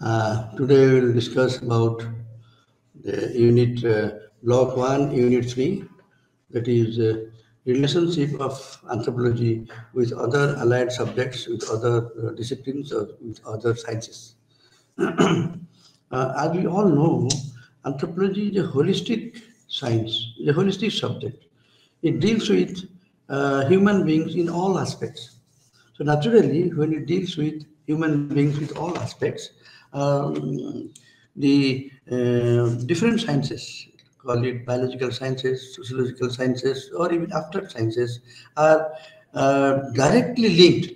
Today we will discuss about the unit block 1, unit 3, that is relationship of anthropology with other allied subjects, with other disciplines, or with other sciences. As we all know, anthropology is a holistic science, is a holistic subject. It deals with human beings in all aspects. So naturally, when it deals with human beings with all aspects, the different sciences, call it biological sciences, sociological sciences, or even after sciences, are directly linked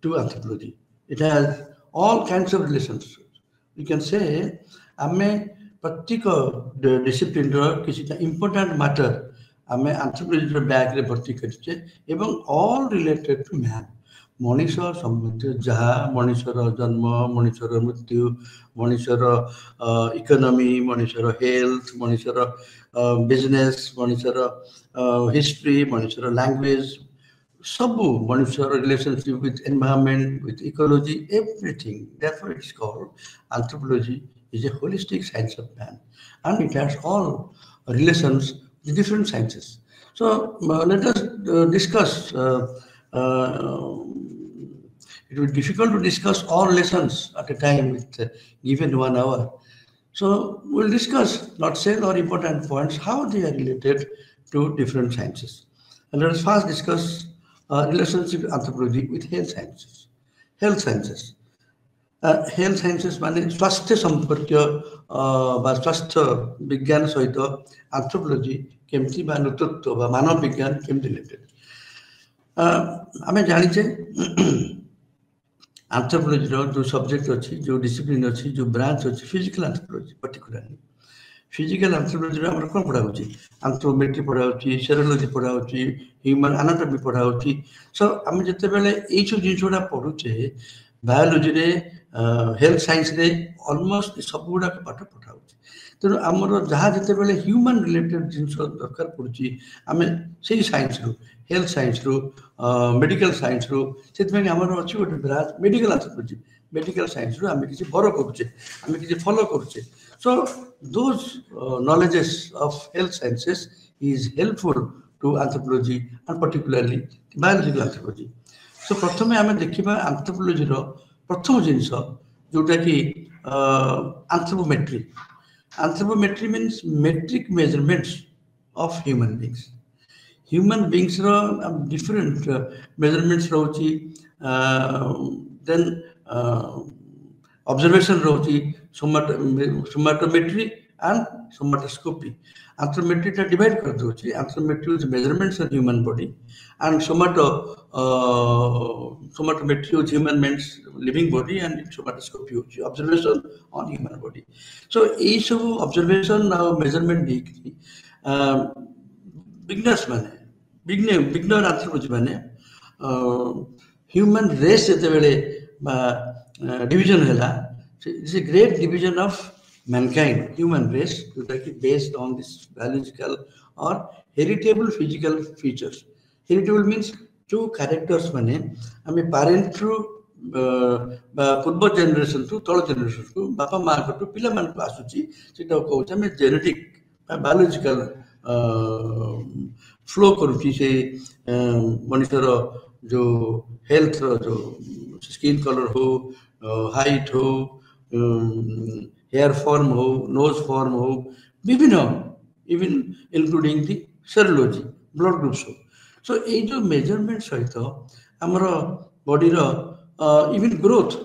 to anthropology. It has all kinds of relations. You can say, ଆମେ ପ୍ରତ୍ୟେକ ଡିସିପ୍ଲିନର କିଛିଟା important matter ଆମେ ଆନ୍ଥ୍ରୋପୋଲୋଜିର ବ୍ୟାଗ୍ରେ ଭର୍ତ୍ତି କରିଛେ ଏବଂ all related two man. ମଣିଷ ସମ୍ବନ୍ଧୀୟ ଯାହା, ମଣିଷର ଜନ୍ମ, ମଣିଷର ମୃତ୍ୟୁ, ମଣିଷର ଇକୋନୋମି, ମଣିଷର ହେଲ୍ଥ, ମଣିଷର ବିଜନେସ୍, ମଣିଷର ହିଷ୍ଟ୍ରି, ମଣିଷର ଲାଙ୍ଗୁଏଜ, ସବୁ ମଣିଷର relationship with environment, with ecology, everything. Therefore, it's called anthropology is a holistic science of man, and it has all relations with different sciences. So let us discuss. It will be difficult to discuss all lessons at a time with given 1 hour. So we'll discuss, not say or important points, how they are related to different sciences. And let us first discuss relationship of anthropology with health sciences. Health sciences. Health sciences माने स्वास्थ्य संपर्कीय बा स्वास्थ्य विज्ञान सहित anthropology केमती बा नेतृत्व बा मानव विज्ञान केमती रिलेटेड। आमे जानिछे anthropology जो सब्जेक्ट अच्छी, जो डिसिप्लिन अच्छी, जो ब्रांच अच्छी, physical anthropology particularly physical anthropology आमर कोन पढ़ा होची, anthropometry पढ़ा होची, serology पढ़ा होची, ह्यूमन एनाटॉमी पढ़ा होची। सो आमे जते बेले एई सब जिंसोडा पढुचे बायोलॉजी रे, हेल्थ साइंस रे ऑलमोस्ट सब गुडा के पाठ पढ़ा होची। तेणु आमर जहाँ जते बेले ह्यूमन रिलेटेड जिंस दरकार पड़ुची, आमे सेही साइंस रो, हेल्थ साइंस रो, मेडिकल साइंस रो, सेतमे आमर अछि गोटे branch medical anthropology, medical science रो आमे किछि बरो करूचे, आमे किछि फॉलो करूचे। So those knowledges of health sciences is helpful to anthropology and particularly biological anthropology. So प्रथमे आमे देखिबा anthropology रो प्रथम जिंस जोटा कि anthropometry. Anthropometry means metric measurements of human beings. Human beings row different measurements रहुची, then observation रहुची, somatometry and somatoscopy. Anthropometry टा divide कर दोची, anthropometry is measurements of human body, and somatometry is human means living body, and somatoscopy is observation on human body. So এই সব observation now measurement देखी beginners माने beginner anthropology माने human race जते बेले division हैला, it's a great division of mankind, human race, based on this biological or heritable physical features. Heritable means जो characters माने हमें parent through पूर्व generation to तळ generation to बापा माँ को पिला मान को आसुची, सेटा कहउछ हमें genetic biological flow करूची से मनुष्यर जो health जो skin color हो, height हो, hair form हो, nose form हो, विभिन्न, even including the serology, blood groups हो। So ये जो measurement सहित हमारा body रो even growth,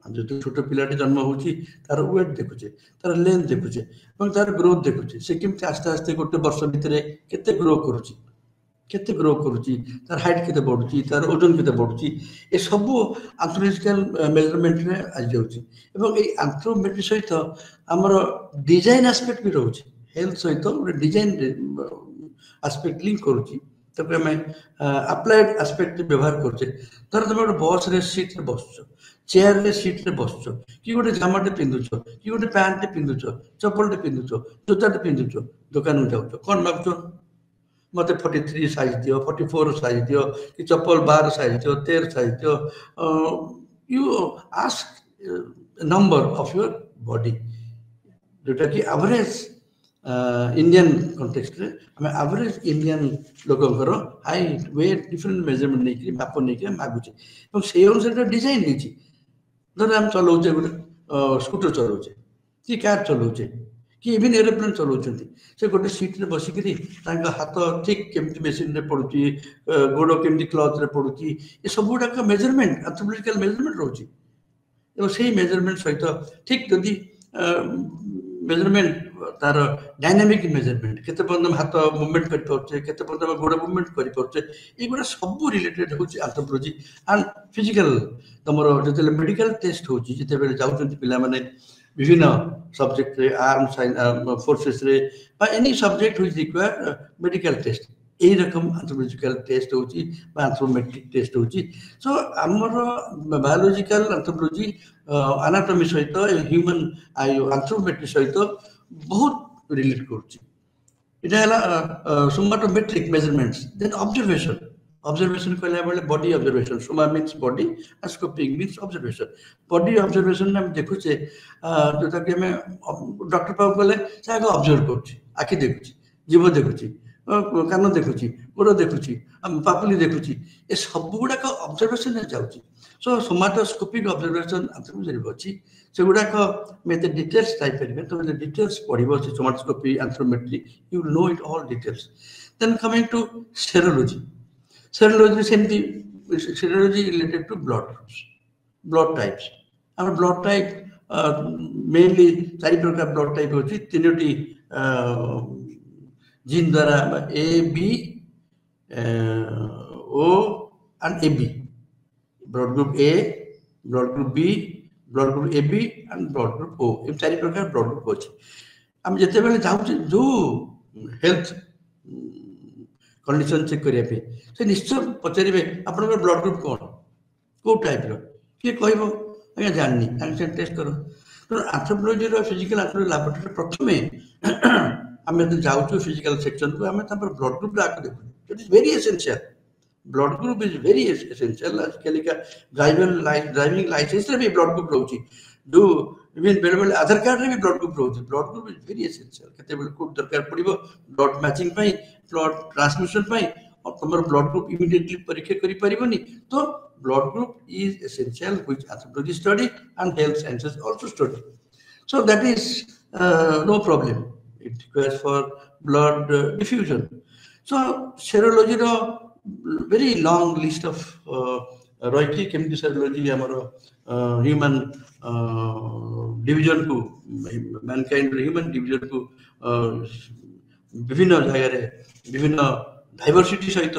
जो छोटे पिलाटे जन्म होची तार weight देखुचे, तार length देखुचे, এবং तार growth देखुचे, से केमते आस्ते आस्ते गोटे वर्ष भितरे केते ग्रो करूची, केते ग्रो करूची, तार हाइट केते बढ़ुची, तार ओजन केते बढ़ुची, ए सब एंथ्रोपोलॉजिकल मेजरमेंट रे आ जाउची। एवं ए एंथ्रोपोमेट्री सहित हमर डिजाइन एस्पेक्ट भी रहउची, हेल्थ सहित डिजाइन एस्पेक्ट लिंक करूची। तब हमें अप्लाइड एस्पेक्ट व्यवहार करछे। धर तुम गोटे बस रे सीट रे बसछो, चेयर रे सीट रे बसछो, कि गोटे जामाटे पिंदुछो, कि गोटे पैंट पिंदुछो, चप्पल पिंदुछो, जोताटे पिंदुछो, दुकान में जाउछो, कोन भाबछो मते 43 साइज दियो, 44 साइज दियो, कि चप्पल 12 साइज दियो, 13 साइज दियो। You ask number of your body जोटा कि एवरेज इंडियन कॉन्टेक्स्ट रे हमें एवरेज इंडियन लोकंकर हाइट वेट डिफरेंट मेजरमेंट नहीं कि माप नहीं कि मागुचे এবং সেই অনুসারে ডিজাইন ହେଇଛି ধর আমি চলাউছে ଗୋଟେ স্কুटर চলাউছে କି କାର চলাউছে कि इवन एरोप्लेन चलाउछन्ति से गोटे सीट रे बसिकरी तांका हाथ ठीक केमती मशीन रे पडुची गोड़ केमती क्लॉथ रे पडुची ये सब गुडा का मेजरमेंट एंथ्रोपोलॉजिकल मेजरमेंट रहउची এবং সেই মেজরমেন্ট সহিত ঠিক যদি মেজরমেন্ট তার ডাইনামিক মেজরমেন্ট কেতে পর্যন্ত হাত মুভমেন্ট করি পারছে কেতে পর্যন্ত গোড় মুভমেন্ট করি পারছে এইগুলা সব রিলেটেড হচ্ছে এন্থ্রোপোলজি এন্ড ফিজিক্যাল তোমার যেতে মেডিকাল টেস্ট হচ্ছে যেতে যাচ্ছেন পিলা মানে বিভিন্ন সবজেক্ট রে আর্মস ফোর্সেস রে বা any subject which require medical test এই রকম এন্থ্রোপোলজিক্যাল টেস্ট হচ্ছে বা এন্থ্রোমেট্রিক টেস্ট হচ্ছে সো আমার বায়োলজিক্যাল এন্থ্রোপোলজি আনাটমি সহিত হিউম্যান এন্থ্রোমেট্রি সহিত বহুত রিলেট করছে এটা হলা somatometric measurements then observation observation कहला बेले body observation soma means body और scoping means observation body observation हम देखु छे जोटा कि हमें डॉक्टर पाव गले से आगे ऑब्जर्व करछि आखि देखुछि जीव देखुछि कान देखुछि गोड़ देखुछि पापुली देखुछि ए सब गुडा का ऑब्जर्वेशन ने जाउछि सो सोमाटोस्कोपिक ऑब्जर्वेशन एंथ्रोपोलॉजी अछि से गुडा का में द डिटेल्स टाइप करिवे तो द डिटेल्स पढिबो से somatoscopy anthropometry you know it all details then coming to serology Serology serology related to blood types. Our blood type mainly चारि प्रकार blood type होची तीनोटी जीन द्वारा A B O and AB blood group A blood group B blood group AB and blood group O ये चारि प्रकार blood group होची हम जते बेले जाउची जो हेल्थ कंडीशन चेक करिया पे से निश्चय पचारिबे आपन ब्लड ग्रुप कोन को टाइप रो के कहबो आगे जाननी तांसे टेस्ट करो तो एंथ्रोपोलॉजी रो फिजिकल एंथ्रोपोलॉजी लैबोरेटरी प्रथमे हमें तो जाउछु फिजिकल सेक्शन को हमें तापर ब्लड ग्रुप राख देखु it is very essential blood group is very essential आजकल का ड्राइविंग लाइसेंस रे भी ब्लड ग्रुप रहउची दो इवन बेले आधार कार्ड रे भी ब्लड ग्रुप रहउची blood group is very essential केते बेले कोड दरकार पड़िबो ब्लड मैचिंग पई ब्लड ट्रांसमिशन पई और तुम्हारा ब्लड ग्रुप इमीडिएटली परीक्षा करि परिबनी तो blood group is essential which anthropology study and health sciences also study so that is no problem it requires for blood diffusion so serology रो very long list of रही केमती serology हमरो human division को mankind human division को विभिन्न जगह रे विभिन्न डाइवर्सिटी सहित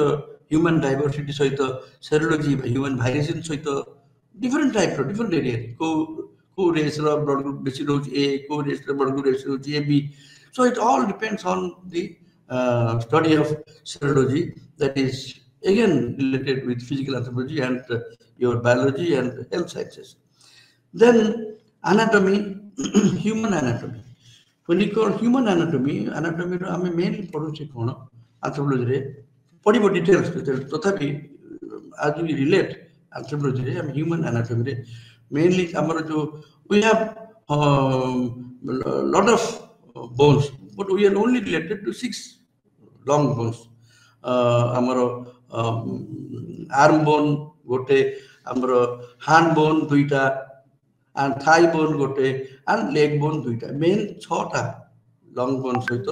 ह्यूमन डाइवर्सिटी सहित सेरोलॉजी ह्यूमन वेरिएशन सहित डिफरेंट टाइप रो डिफरेंट एरिया को रेस रो ब्लड ग्रुप बेसी रोज ए को रेस रो ब्लड ग्रुप बेसी रोज A B so it all depends on the study of serology that is again related with physical anthropology and your biology and health sciences then anatomy human anatomy when you call human anatomy ro ame mainly पढुचे cone anthropology रे पढिबो details तथापि as we relate anthropology रे हम human anatomy रे mainly हमर जो we have lot of bones but we are only related to 6 long bones हमर arm bone गोटे हमर हैंड बोन दुईटा एंड थाई बोन गोटे एंड लेग बोन दुईटा मेन 6टा लॉन्ग बोन सहित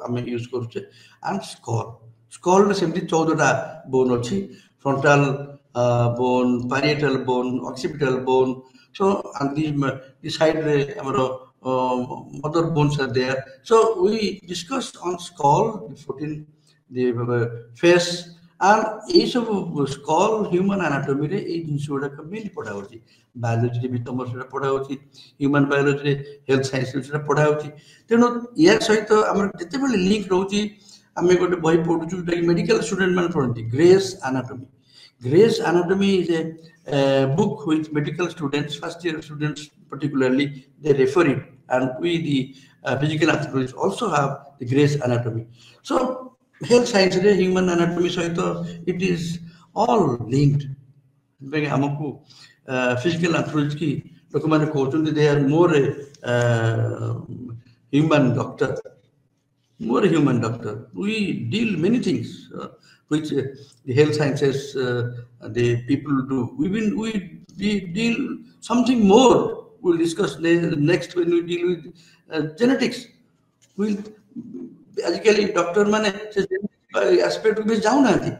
हमें यूज करछे एंड स्कल रे सेमती 14टा बोन अछि frontal bone parietal bone occipital bone so and the side रे हमर mother bones are there so we discuss on skull 14 the face and ये सब स्कल ह्यूमन एनाटॉमी रे ए जिंस गुडा मेनली पढ़ा होची बायोलॉजी रे भी तमर से पढ़ा होची ह्यूमन बायोलॉजी रे हेल्थ साइंस रे पढ़ा होची तेनो या सहित हमर जते बेले लिंक रहउची हमें गोटे बही पढुछु जे मेडिकल स्टूडेंट मान पढंती Gray's anatomy is a book which medical students first year students particularly they refer it and we the physical anthropologists also have the Gray's anatomy so health science रे human anatomy सहित it is all linked बेगे हमको physical anthropology की लोक मैंने कहते they are more human doctor, more human doctor. We deal many things which the health sciences, the people do. We deal something more. We'll discuss next when we deal with genetics. We'll basically doctor mane aspect में जाऊँ ना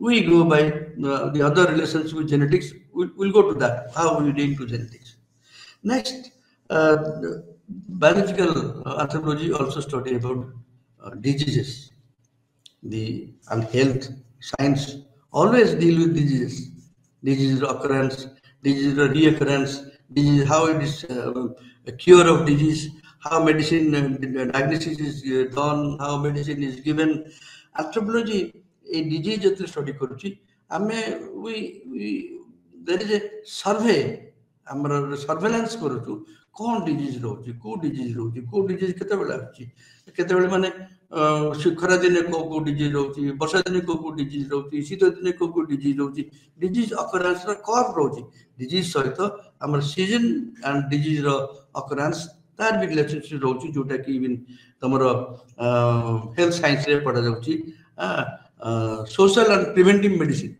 we go by the other relations with genetics. We'll go to that, how we deal to genetics. Next, biological anthropology also study about diseases. The and health science always deal with diseases, disease occurrence, disease reoccurrence, disease how it is a cure of disease, how medicine diagnosis is done, how medicine is given. Anthropology a disease ଯେତେବେଳେ study କରୁଛି ଆମେ we there is a survey ଆମର surveillance କରୁଛୁ कौन disease रोची को disease रोची को disease केतेबेले आछि केतेबेले माने खरा दिने को डिजीज रोची वर्षा दिने को डिजीज रोची शीत दिने को डिजीज रोची डिजीज अकरेंस रो कर्व रोची डिजीज सहित हमर सीजन एंड डिजीज रो अकरेंस तार भी रिलेशनशिप रोची जोटा कि इवन तमरो हेल्थ साइंस रे पढ़ा जाउची social and preventive medicine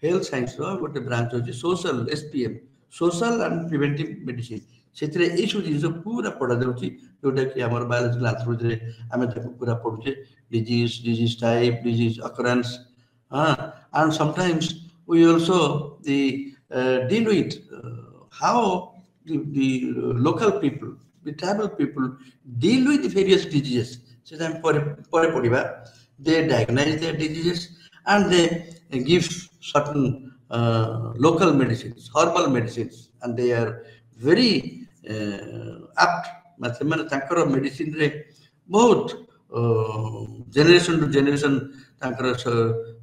health science रो गोटे ब्रांच होची social SPM social and preventive medicine ସେଥିରେ ଏଇ ସବୁ ଜିନିଷ ପୁରା ପଢା ଯାଉଛି ଯୋଉଟା କି ଆମର ବାୟୋଲୋଜିକାଲ ଆନ୍ଥ୍ରୋପୋଲୋଜିରେ ଆମେ ତାକୁ ପୁରା ପଢୁଛେ disease type disease occurrence and sometimes we also deal with how the local people the tribal people deal with the various diseases ସେଟା ଆମେ ପରେ ପଢିବା they diagnose their diseases and they give certain local medicines herbal medicines and they are very apt मतलब तांकर medicine रे बहुत generation to generation तांकर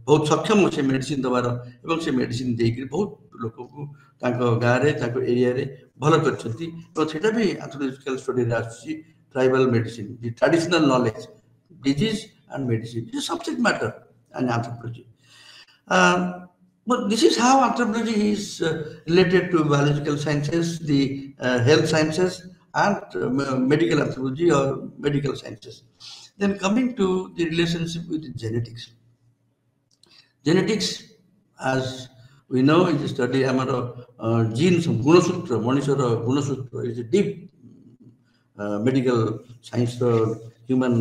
बहुत सक्षम से मेडिसिन दबार एवं से मेडिसिन देकर बहुत लोक को तांको गाँ रे तांको एरिया रे भल करछंती तो सेटा भी एंथ्रोपोलॉजिकल स्टडी रे आछि tribal medicine the traditional knowledge disease and medicine is subject matter and anthropology but this is how anthropology is related to biological sciences, the health sciences, and medical anthropology or medical sciences. Then coming to the relationship with genetics. Genetics, as we know, is a study amaro genes, gunasutra, manishara gunasutra is a deep medical science or human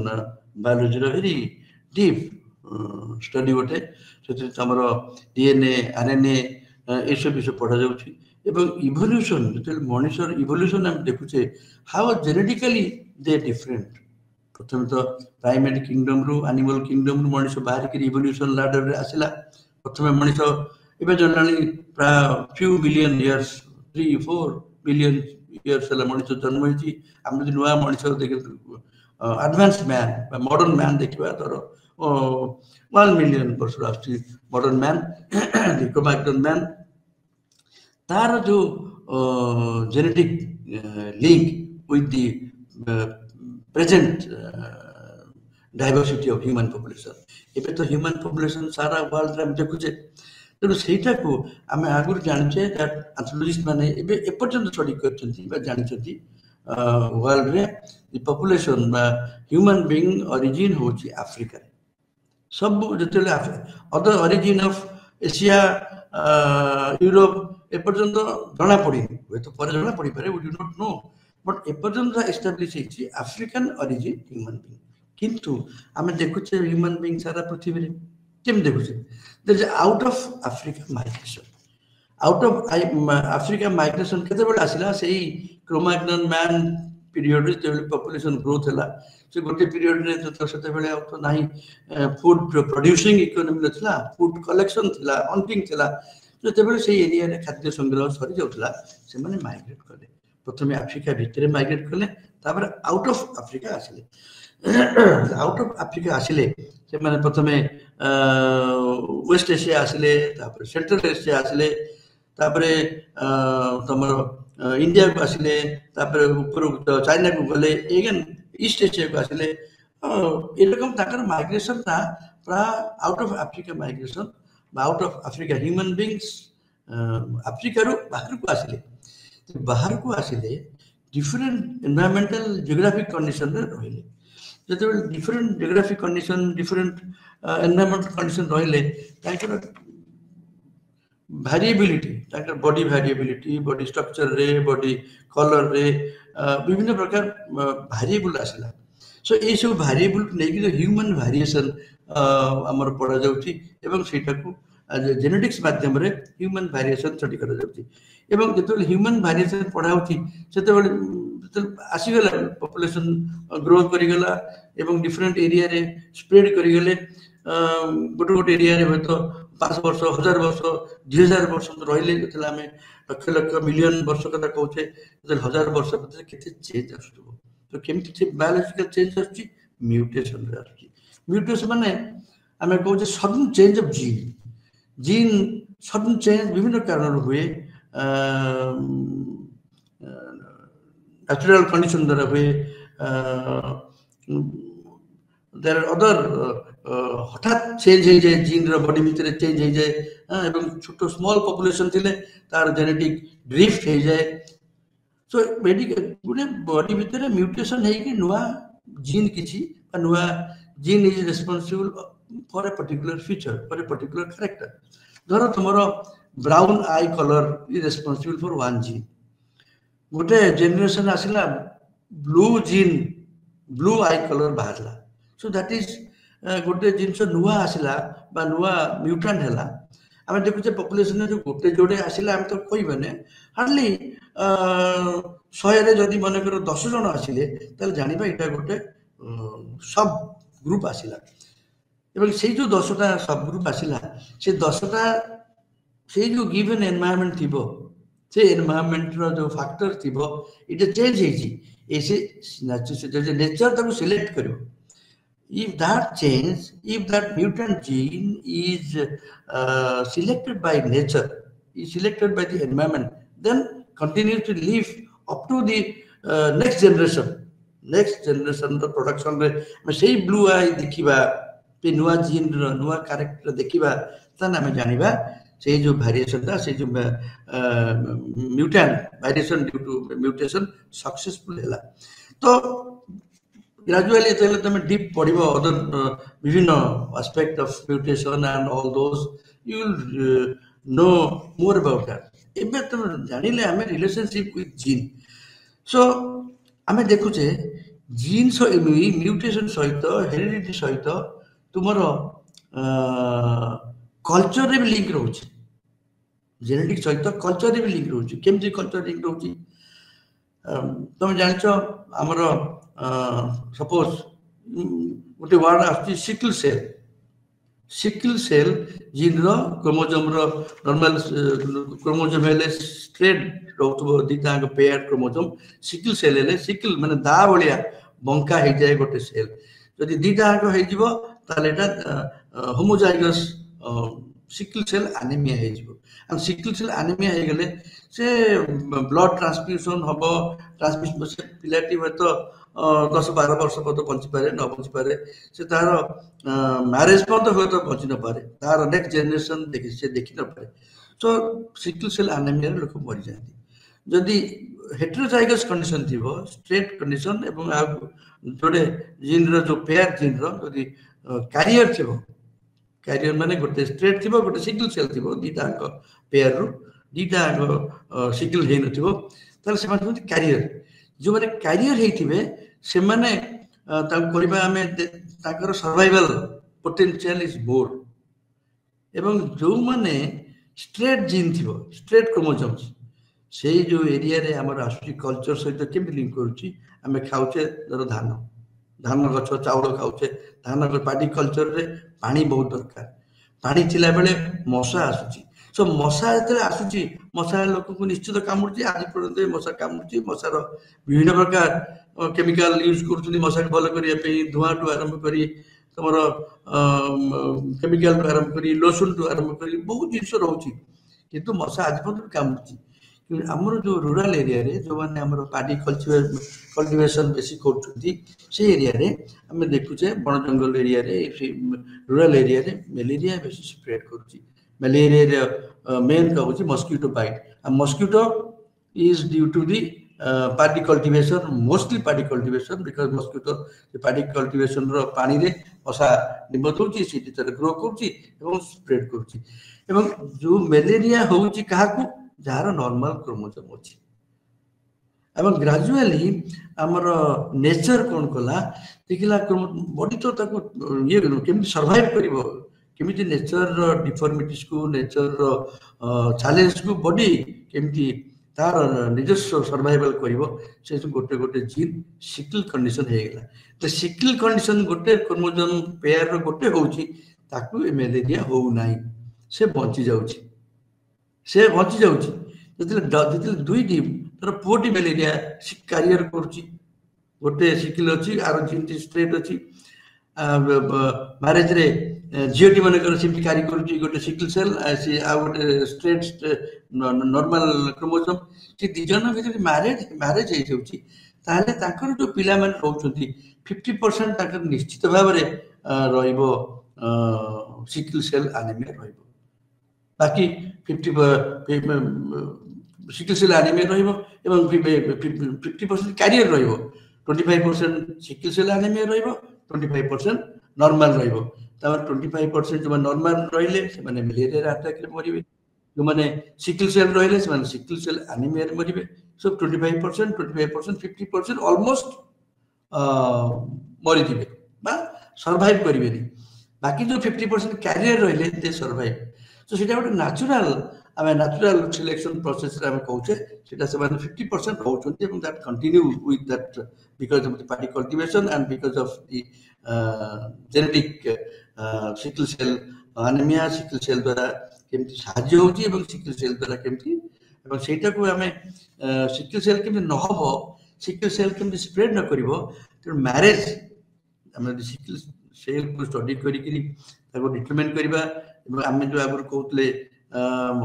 biology, very deep study होते ସେଥିରେ ଆମର DNA RNA ए सब विषय पढ़ा जाउछि एवं evolution जेतेले मनुष्यर evolution हम देखुछे how genetically they different प्रथम तो प्राइमेट किंगडम रु एनिमल किंगडम रु मनुष्य बाहर के इवोल्यूशन लैडर रे आसिला प्रथम मनुष्य एबे जनानी प्राय few billion years 3-4 billion years ला मनुष्य जन्म होइछि हम जदि नुवा मनुष्य देख एडवांस मैन मॉडर्न मैन देखबा तर 1 million वर्ष modern man the Cro-Magnon man तार जो genetic link with the present diversity of human population एबे तो human population सारा वर्ल्ड रे हम देखुचे तेणु सेटा को आमे आगुर जानचे दैट एंथ्रोपोलॉजिस्ट माने एबे एपर्यंत स्टडी करछंती बा जानछंती वर्ल्ड रे द पॉपुलेशन बा ह्यूमन बीइंग ओरिजिन होची अफ्रीका सब जेतेले other origin of Asia Europe एपर्यंत जना पड़ी हुए तो पर जना पड़ी पारे we do not know but एपर्यंत एस्टैब्लिश होची अफ्रीकन ओरिजिन ह्यूमन बीइंग किंतु आमे देखुचे ह्यूमन बीइंग सारा पृथ्वी रे केम देखुचे there is out of Africa migration out of Africa migration केते बेला आसिला सेही क्रोमैग्नन मैन पीरियड रे पॉपुलेशन ग्रोथ हला से गोटे पीरियड रे तो सेते बेले तो नाही फूड प्रोड्यूसिंग इकोनॉमी नथला फूड कलेक्शन थिला हंटिंग थिला सेते बेले से एरिया रे खाद्य संग्रह सरी जाउतला से माने माइग्रेट करले प्रथमे अफ्रीका भितरे माइग्रेट करले तापर आउट ऑफ अफ्रीका आसिले आउट ऑफ अफ्रीका आसिले से माने प्रथमे वेस्ट एशिया आसिले तापर सेंट्रल एशिया आसिले तापर तमरो इंडिया को आसिले तापर ऊपर चाइना को गले एगेन ईस्ट एशिया को आसिले एरकम ताकर माइग्रेशन ना प्रा out of Africa migration out of Africa human beings Africa रो बाहर को आसिले बाहर को आसिले डिफरेंट एनवायरमेंटल जियोग्राफिक कंडीशन रे रहिले जते different geographic condition different environmental condition रहिले ताकर भैरिएबिलिटी ताकर बॉडी भैरिएबिलिटी बॉडी स्ट्रक्चर रे बॉडी कलर रे विभिन्न प्रकार भैरिएबल आसिला सो ये सब भैरिएबल नै कि ह्यूमन वेरिएशन हमर पढ़ा जाउची एवं सेटा को जेनेटिक्स माध्यम रे ह्यूमन वेरिएशन स्टडी करा जाउची एवं जते ह्यूमन वेरिएशन पढ़ा होची सेते आसी गला पॉपुलेशन ग्रो करि गला एवं डिफरेंट एरिया रे स्प्रेड करि गले गोटे गोटे एरिया रे तो 5 वर्ष 1000 वर्ष 2000 वर्ष रहिले जते आमे लक्ष लक्ष मिलियन वर्ष कथा कहूचे जते 1000 वर्ष पते केते चेंज आसुबो तो केमति से बायोलॉजिकल चेंज आसुची म्यूटेशन रे आसुची म्यूटेशन माने आमे कहूचे sudden change of gene sudden change विभिन्न कारण हुए नेचुरल कंडीशन द्वारा हुए देयर आर अदर हठात चेंज हो जाए जीन रो बॉडी भीतर चेंज हो जाए एवं छोटो स्मॉल पॉपुलेशन थिले तार जेनेटिक ड्रिफ्ट हो जाए सो मेडिकल गुने बॉडी भीतर म्यूटेशन है कि नुआ जीन किछि नुआ gene is responsible for a particular feature for a particular character धरो तुमरो brown eye colour is responsible for one gene गोटे जनरेशन आसिला blue gene blue eye colour बाहरला सो दैट इज गोटे जिनस नुआ आसिला बा नुआ म्यूटेंट हैला आमे देखुचे पॉपुलेशन जो गोटे जोडे आसिला हम तो कोई बने हार्डली 100 रे जदी माने करो 10 जन आसिले तले जानिबा एटा गोटे सब ग्रुप आसिला एवं से जो 10टा सब ग्रुप आसिला से 10टा से जो गिवन एनवायरनमेंट थिबो से एनवायरनमेंट रो जो फैक्टर थिबो इट चेंज हेजी ऐसे नेचर तको सिलेक्ट करियो if that change if that mutant gene is selected by nature is selected by the environment then continues to live up to the next generation the production रे sei blue eye देखिबा पे नुआ gene रो नुआ character देखिबा तन हम जानिबा से जो वेरिएशन था से जो mutant variation due to mutation successful हैला तो gradually tell them deep padibo other vivinno aspect of mutation and all those you will know more about that ebe tum janile ame relationship with gene so ame dekhuche gene so mutation saito heredity saito tumaro culture re link rohuchi genetic saito culture re link rohuchi kemti culture link rohuchi tum janicho amaro suppose गोटे word आछि sickle cell gene रो chromosome रो normal chromosome हेले straight रहतबो दिता के pair chromosome sickle cell हेले sickle माने दा बलिया बंका हे जाय गोटे सेल जदि दिता को हे जिवो ताले एटा होमोजाइगस सिकल सेल एनीमिया हे जिवो and sickle cell anemia हे गेले से ब्लड ट्रांसफ्यूजन हबो ट्रांसमिशन से पिलाटी में तो 10-12 वर्ष पर तो बंची पारे न बंची पारे से तार मैरिज पर तो हो तो बंची न पारे तार नेक्स्ट जनरेशन देखि न पारे सो सिकल सेल एनीमिया रे लोक मरि जाती जदि हेटेरोजाइगस कंडीशन थिबो स्ट्रेट कंडीशन एवं जोडे जीन रो जो पेयर जीन रो जदि कैरियर थिबो कैरियर माने गोटे स्ट्रेट थिबो गोटे सिकल सेल थिबो दीटा को पेयर रो दीटा को सिकल हे नथिबो ताले से माने कैरियर जो माने कैरियर हेथिबे से माने ता करबा हमें ताकर सर्वाइवल पोटेंशियल इज मोर एवं जो माने स्ट्रेट जीन थिबो स्ट्रेट क्रोमोसोम्स से जो एरिया रे हमर आसुची कल्चर सहित केम लिंक करूची हमें खाउचे दर धान गछ चाउल खाउचे धान पार्टी कल्चर रे पानी बहुत दरकार पानी थिला बेले मशा आसुची सो मशा जते आसुची मशा लोक को निश्चित कामुची आज पर्यंत मशा कामुची मशा रो विभिन्न प्रकार केमिकल यूज करथुनी मशा के भलो करिया पे धुआं टू आरंभ करी तमरो केमिकल टू आरंभ करी लोशन टू आरंभ करी बहुत जिंस रहउची किंतु मशा आज पर्यंत कामुची हमर जो रूरल एरिया रे जो माने हमर पार्टी कल्टीवेशन बेसी करथुती से एरिया रे हम देखुचे बन जंगल एरिया रे रूरल एरिया रे मलेरिया बेसी स्प्रेड करूची मलेरिया रे मेन कहूची मस्किटो बाइट आ mosquito is due to the paddy cultivation, mostly paddy cultivation, because mosquito paddy cultivation ro pani re मशा निबत होची सीटी तर ग्रो करची एवं स्प्रेड करची एवं जो मलेरिया होची काहाकू जार नॉर्मल क्रोमोसोम होची एवं ग्रेजुअली हमर नेचर कोन कला देखिला बॉडी तो ताको ये केमि सर्वाइव करिवो केमिति नेचर रो डिफॉर्मिटीज को नेचर रो चैलेंज को बॉडी केमिति तार निजस्व सर्वाइवल करिवो से गोटे गोटे जीन सिकल कंडीशन हे गेला तो सिकल कंडीशन गोटे क्रोमोसोम पेयर रो गोटे होउची ताकू मलेरिया हो नाही से बंची जाउची जतिले दुई टी तर पोटी मलेरिया कैरियर करची गोटे सिकल अछि आरो जीन स्ट्रेट अछि मैरेज रे जीओटी मानकर सिम्पली कार्य करची गोटे सिकल सेल से आ गोटे स्ट्रेट नॉर्मल क्रोमोसोम से दी जन भीतर मैरेज हे जाउची ताले ताकर जो पिला मन रहउछंती 50% ताकर निश्चित भाव रे रहइबो सिकल सेल एनीमिया रहइबो बाकी 50 सिकल सेल एनीमिया रहइबो एवं 50% कैरियर रहइबो 25% सिकल सेल एनीमिया रहइबो 25% नॉर्मल रहइबो तार 25% जो नॉर्मल रहिले से माने मलेरिया अटैक रे मरिबे जो माने सिकल सेल रहिले से माने सिकल सेल एनीमिया रे मरिबे सो 25% 50% ऑलमोस्ट मरि दिबे बा सर्वाइव करिबेनी बाकी जो 50% कैरियर रहिले दे सर्वाइव सो सेटा गोटे natural selection process रे हम कहूचे सेटा से 50% रहउछंती एवं that continue with that because of the paddy cultivation and because of the genetic sickle cell anemia sickle cell द्वारा केमति साहाय्य होची एवं sickle cell द्वारा केमति एवं सेटा को हमें sickle cell केमति न होबो sickle cell केमति स्प्रेड न करिवो तो मैरेज हम sickle cell को स्टडी करी ताको डिटरमाइन करबा एवं हम जो आगर कहतले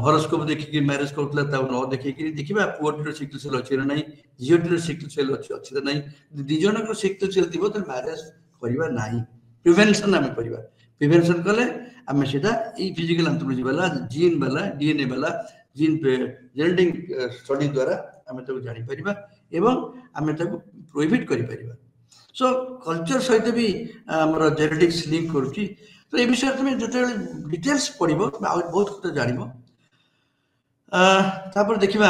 हॉरोस्कोप देखि कि मैरेज करतला ता न देखि कि देखिबा पुअटर सिकल सेल अछि न नाही जियोटर सिकल सेल अछि न नाही दि जन को सिकल सेल दिबो त मैरेज करिबा नाही प्रिवेंशन हम करिबा प्रिवेंशन कले हम सेटा ई फिजिकल एंथ्रोपोलॉजी वाला जीन वाला डीएनए वाला जीन पे जेनेटिक स्टडी द्वारा हम तो जानि परिबा एवं हम ताको प्रोहिबिट करि परिबा सो कल्चर सहित भी हमर जेनेटिक्स लिंक करछि तो ये विषय में जो डिटेल्स पढ़िबो बहुत कुछ जानिबो तापर देखिबा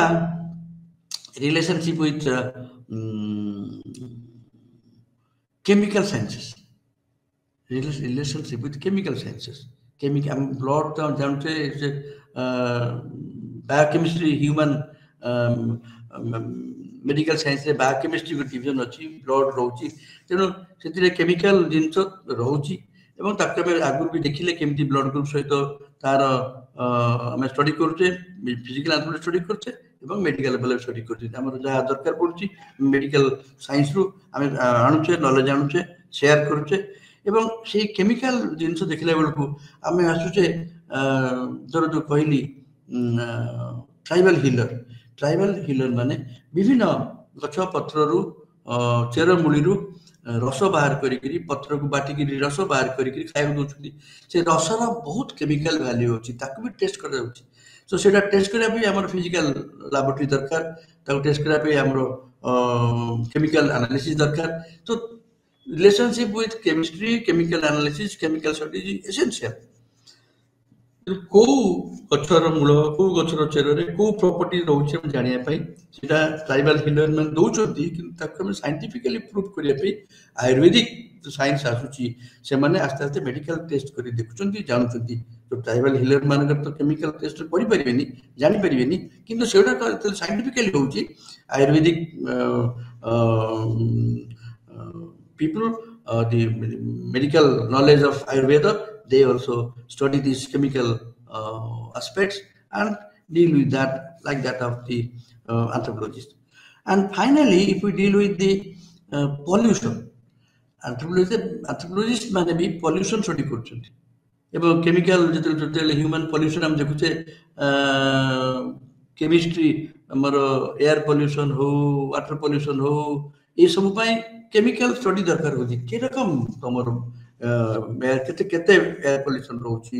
relationship with chemical sciences relationship with chemical sciences chemical blood तो जानते बायोकेमिस्ट्री ह्यूमन मेडिकल साइंस रे बायोकेमिस्ट्री को डिवीजन अछि ब्लड रहउची तेनो सेतिरे केमिकल जिंस रहउची एवं ताके में आगुर भी देखिले केमती ब्लड ग्रुप सहित तार हम स्टडी करछे फिजिकल एंथ्रोपोलॉजी स्टडी करछे एवं मेडिकल लेवल स्टडी करछे हमर जहा दरकार पड़छि मेडिकल साइंस रु हम आणुछे नॉलेज आणुछे शेयर करछे एवं से केमिकल जिंस देखले बेलकू हम आसुछे जो कहली ट्राइबल हिलर माने विभिन्न गछ पत्र रु चेर मूली रु रस बाहर करी पत्र को बाटिकी रस बाहर करी खाइबा दोछुदी से रसर बहुत केमिकल वैल्यू होची ताकू भी टेस्ट करा होची सो सेटा टेस्ट करा भी हमर फिजिकल लैबोरेटरी दरकार ताकू टेस्ट करा भी हमर केमिकल एनालिसिस दरकार तो relationship with chemistry chemical analysis chemical study essential को गछर मूल को गछर चेरे को प्रॉपर्टी रहउछ हम जानिया पई सेटा ट्राइबल हिलर मन दोउछंती कि ताको हम साइंटिफिकली प्रूफ करिया पई आयुर्वेदिक जो साइंस आसुची से माने आस्ते आस्ते मेडिकल टेस्ट करी देखुचंती जानुचंती तो ट्राइबल हिलर मानकर तो केमिकल टेस्ट करि परिबेनी जानि परिबेनी किंतु सेटा तो साइंटिफिकली होउची Ayurvedic people the medical knowledge of Ayurveda they also study these chemical aspects and deal with that like that of the anthropologist. And finally, if we deal with the pollution, anthropologist माने भी pollution study करछन्ति एवं chemical जते human pollution हम देखुचे chemistry हमर air pollution हो water pollution हो ये सब पाई chemical study दरकार होची के रकम तमर केते केते एयर पोल्यूशन रहउची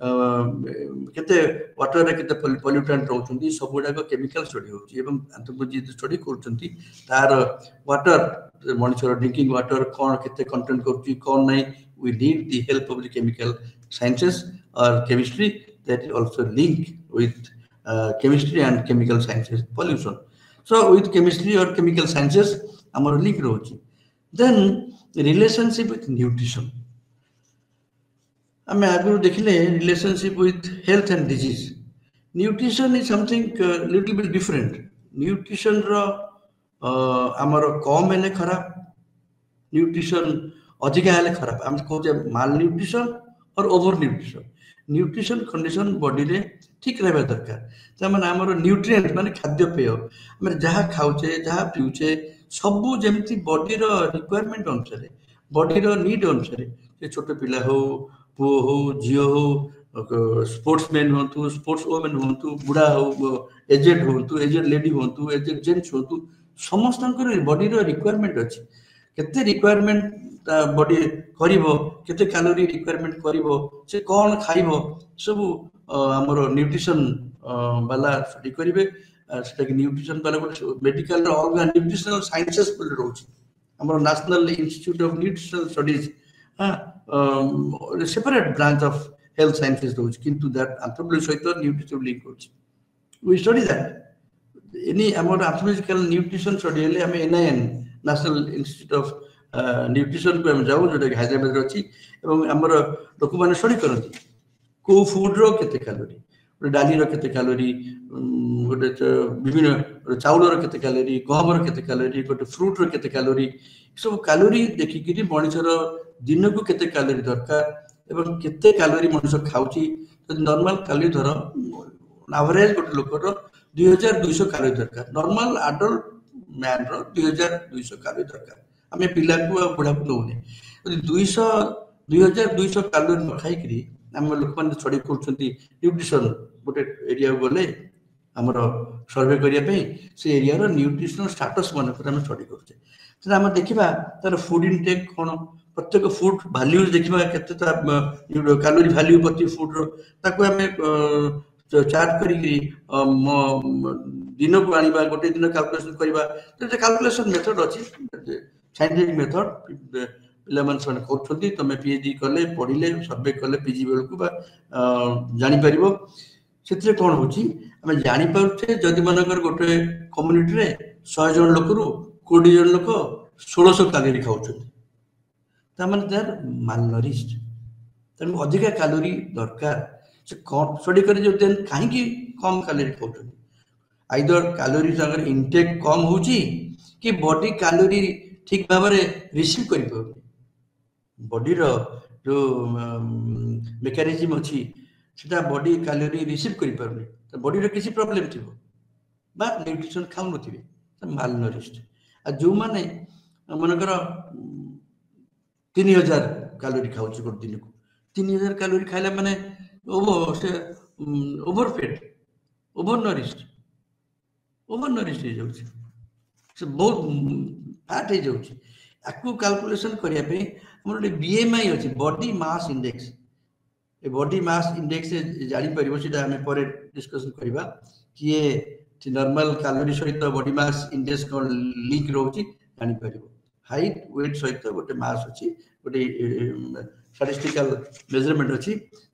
केते वाटर रे केते पोल्यूटेंट रहउछंती सब गुडा केमिकल स्टडी होची एवं एंथ्रोपोलॉजी स्टडी करछंती तार वाटर मनुष्यर ड्रिंकिंग वाटर कोन केते कंटेंट करची कोन नै we need the help of the chemical sciences or chemistry that is also linked with chemistry and chemical sciences pollution. So with chemistry or chemical sciences amar link rochi. Then relationship with nutrition. I mean, देखिले relationship with health and disease. Nutrition is something little bit different. Nutrition रो आमर कम हेले खराब, nutrition अधिका हेले खराब. हम कहते malnutrition और over nutrition. Nutrition condition body रे ठीक रहबा दरकार त माने हमर न्यूट्रिएंट माने खाद्य पेय हम जहा खाउचे जहा पिउचे सब जेमति बॉडी रो रिक्वायरमेंट अनुसार बॉडी रो नीड अनुसार जे छोट पिला हो पु हो जियो हो स्पोर्ट्समैन होतु स्पोर्ट्स वुमेन होतु बुढ़ा हो एजेड लेडी होतु एजेड जेंट्स होतु समस्त बॉडी रो रिक्वायरमेंट अछि केते रिक्वायरमेंट बॉडी करिवो केते कैलोरी रिक्वायरमेंट करिवो से कोन खाइबो सब हमर न्यूट्रिशन वाला स्टडी करिवे सेटा कि न्यूट्रिशन वाला मेडिकल ऑर्गन न्यूट्रिशनल साइंसेस बोल रहउछि हमर national institute of nutritional studies separate branch of health sciences रहउछि किंतु दैट एंथ्रोपोलॉजी सहित न्यूट्रिशन लिंक होछि वी स्टडी दैट एनी हमर एंथ्रोपोलॉजिकल न्यूट्रिशन स्टडी ले हम NIN national institute of nutrition को हम जाऊ जोटा हैदराबाद रे अछि एवं हमर लोक माने स्टडी करନ୍ତି को फूड रो केते कैलोरी डाली रो केते कैलोरी गोटे विभिन्न चाउल रो केते कैलोरी गहम रो केते कैलोरी गोटे फ्रूट रो केते कैलोरी सब कैलोरी देखि कि मनुष्यर दिन को केते कैलोरी दरकार एवं केते कैलोरी मनुष्य खाउची तो नॉर्मल कैलोरी धर एवरेज गोटे लोक रो 2200 कैलोरी दरकार नॉर्मल एडल्ट मैन रो 2200 कैलोरी दरकार हमें पिला को बुढ़ा को दौने 2200 कैलोरी न खाई करी हम लोक माने स्टडी करछंती न्यूट्रिशन गोटे एरिया गले हमर सर्वे करिया पे से एरिया रो न्यूट्रिशनल स्टेटस मन पर हम स्टडी करछे त हम देखिबा तार फूड इनटेक कोन प्रत्येक फूड वैल्यूज देखिबा केते ता कैलोरी वैल्यू प्रति फूड रो ताको हमें चार्ट करी दिन को आनिबा गोटे दिन कैलकुलेशन करबा त कैलकुलेशन मेथड अछि साइंटिफिक मेथड पिलामान सन करछंती तमे पीएचडी करले पढिले सर्वे करले पीजी बेल को बा जानि परिबो सेत्रे कोन होची हम जानि परछे जदि मनकर गोटे कम्युनिटी रे 100 जन लोक रु 20 जन लोक 1600 कैलोरी खाउछंती त माने दे आर मालनरिश्ड तन अधिक कैलोरी दरकार से कम स्टडी करे जो देन काहे की कम कैलोरी खाउछंती आइदर कैलोरी अगर इनटेक कम होची कि बॉडी कैलोरी ठीक भाव रिसीव कर बॉडी रो जो मेकानिज्म अच्छी सेटा बॉडी कैलोरी रिसीव कर पारनी तो बॉडी रो किसी प्रॉब्लम थिबो बा न्यूट्रिशन खाउ नथिबे तो माल नरिश्ड आ जो माने मनकर 3000 कैलोरी खाउची गोट दिन को 3000 कैलोरी खाइला माने ओवरफेड ओवरनरिश्ड हो जाउची से बहुत फैट हो जाउची आकु कैलकुलेशन करिया पे हमर बीएमआई अछि body mass index a body mass index से जानि परिबो सेटा हमें परे डिस्कशन करिबा कि ये नॉर्मल कैलोरी सहित बॉडी मास इंडेक्स को लिंक रहउची जानि परिबो हाइट वेट सहित गोटे मास अछि गोटे स्टैटिस्टिकल मेजरमेंट अछि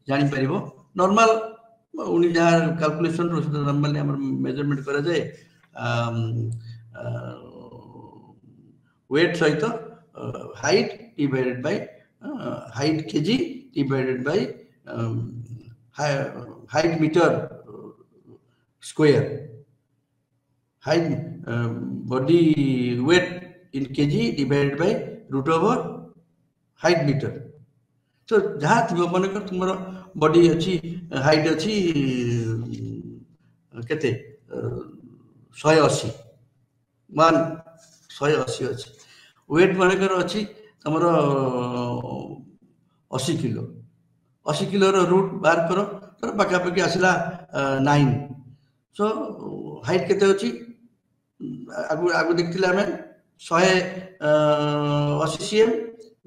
जानि परिबो नॉर्मल उनी जहां कैलकुलेशन रो नॉर्मली हमर मेजरमेंट करा जाय weight सहित height divided by height kg divided by height meter square height body weight in kg divided by root over height meter so जहाँ थी मन कर तुम बॉडी अच्छी हाइट अच्छी केते 180 मान 180 अच्छी वेट मानकर अच्छी तुम 80 किलो 80 किलो रूट बाहर कर तर पाखापाखि आसला 9 सो हाइट केते अच्छी आगु आगु देखथिले हमें 180 cm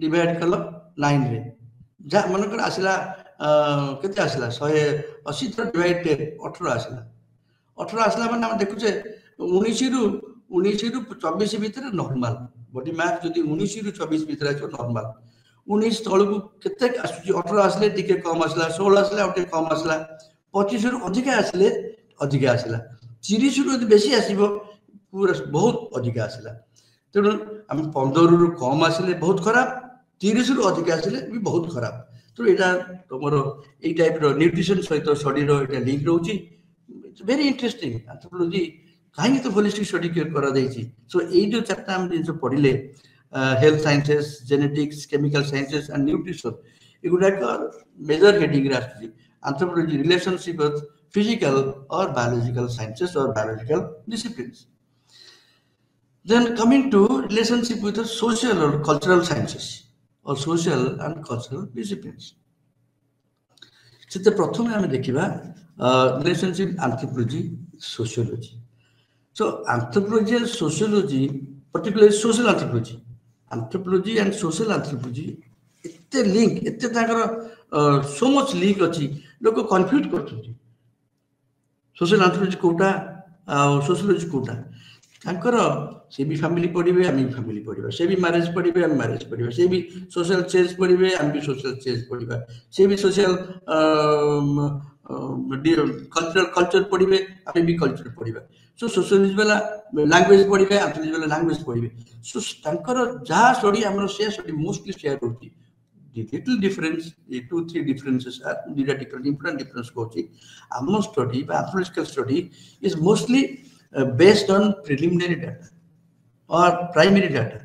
डिवाइड कल 9 रे जा मनकर आसला केते आसला 180 थर डिवाइड 10 18 आसला 18 आसला माने हम देखुचे 19 रु 24 भितर नॉर्मल बॉडी मास जदि 19 रु 24 भितर आछो नॉर्मल 19 तळकु केते आसुची 18 आसले टिके कम आसला 16 आसले ओटे कम आसला 25 रु अधिक आसले अधिक आसला 30 रु बेसी आसीबो पूरा बहुत अधिक आसला तेणु हम 15 रु कम आसले बहुत खराब 30 रु अधिक आसले भी बहुत खराब तो एटा तमरो ए टाइप रो न्यूट्रिशन सहित शरीर रो एटा लिंक रहउची इट्स वेरी इंटरेस्टिंग एंथ्रोपोलॉजी कहीं तो होलिस्टिक स्टडी करा जाइछि सो ए जो चारटा हम जिंस पढिले health sciences genetics chemical sciences and nutrition एगुडा का मेजर हेडिंग रास्ति एंथ्रोपोलॉजी रिलेशनशिप विथ फिजिकल और बायोलॉजिकल साइंसेस और biological disciplines then coming to relationship with the social or cultural sciences or social and cultural disciplines सेते प्रथम हम देखिबा relationship anthropology sociology so anthropology and sociology particularly social anthropology and social anthropology एते link एते ताकर so much link अछि लोक confuse करथि social anthropology Kota sociology Kota तांकर से भी फैमिली पढ़िबे हम भी फैमिली पढ़िबा से भी मैरिज पढ़िबे हम मैरिज पढ़िबा से भी सोशल चेंज पढ़िबे हम भी सोशल चेंज पढ़िबा से भी सोशल कल्चर पढ़िबे हम भी कल्चर पढ़िबा सो सोशलिस्ट वाला लैंग्वेज पढ़िबे एंथ्रोपोलॉजी वाला लैंग्वेज पढ़िबे सो तांकर जहा स्टडी हमर से स्टडी मोस्टली शेयर होती the little difference the 2-3 differences are the different important difference Kochi हमर स्टडी बा anthropological study is mostly based on preliminary data or primary data.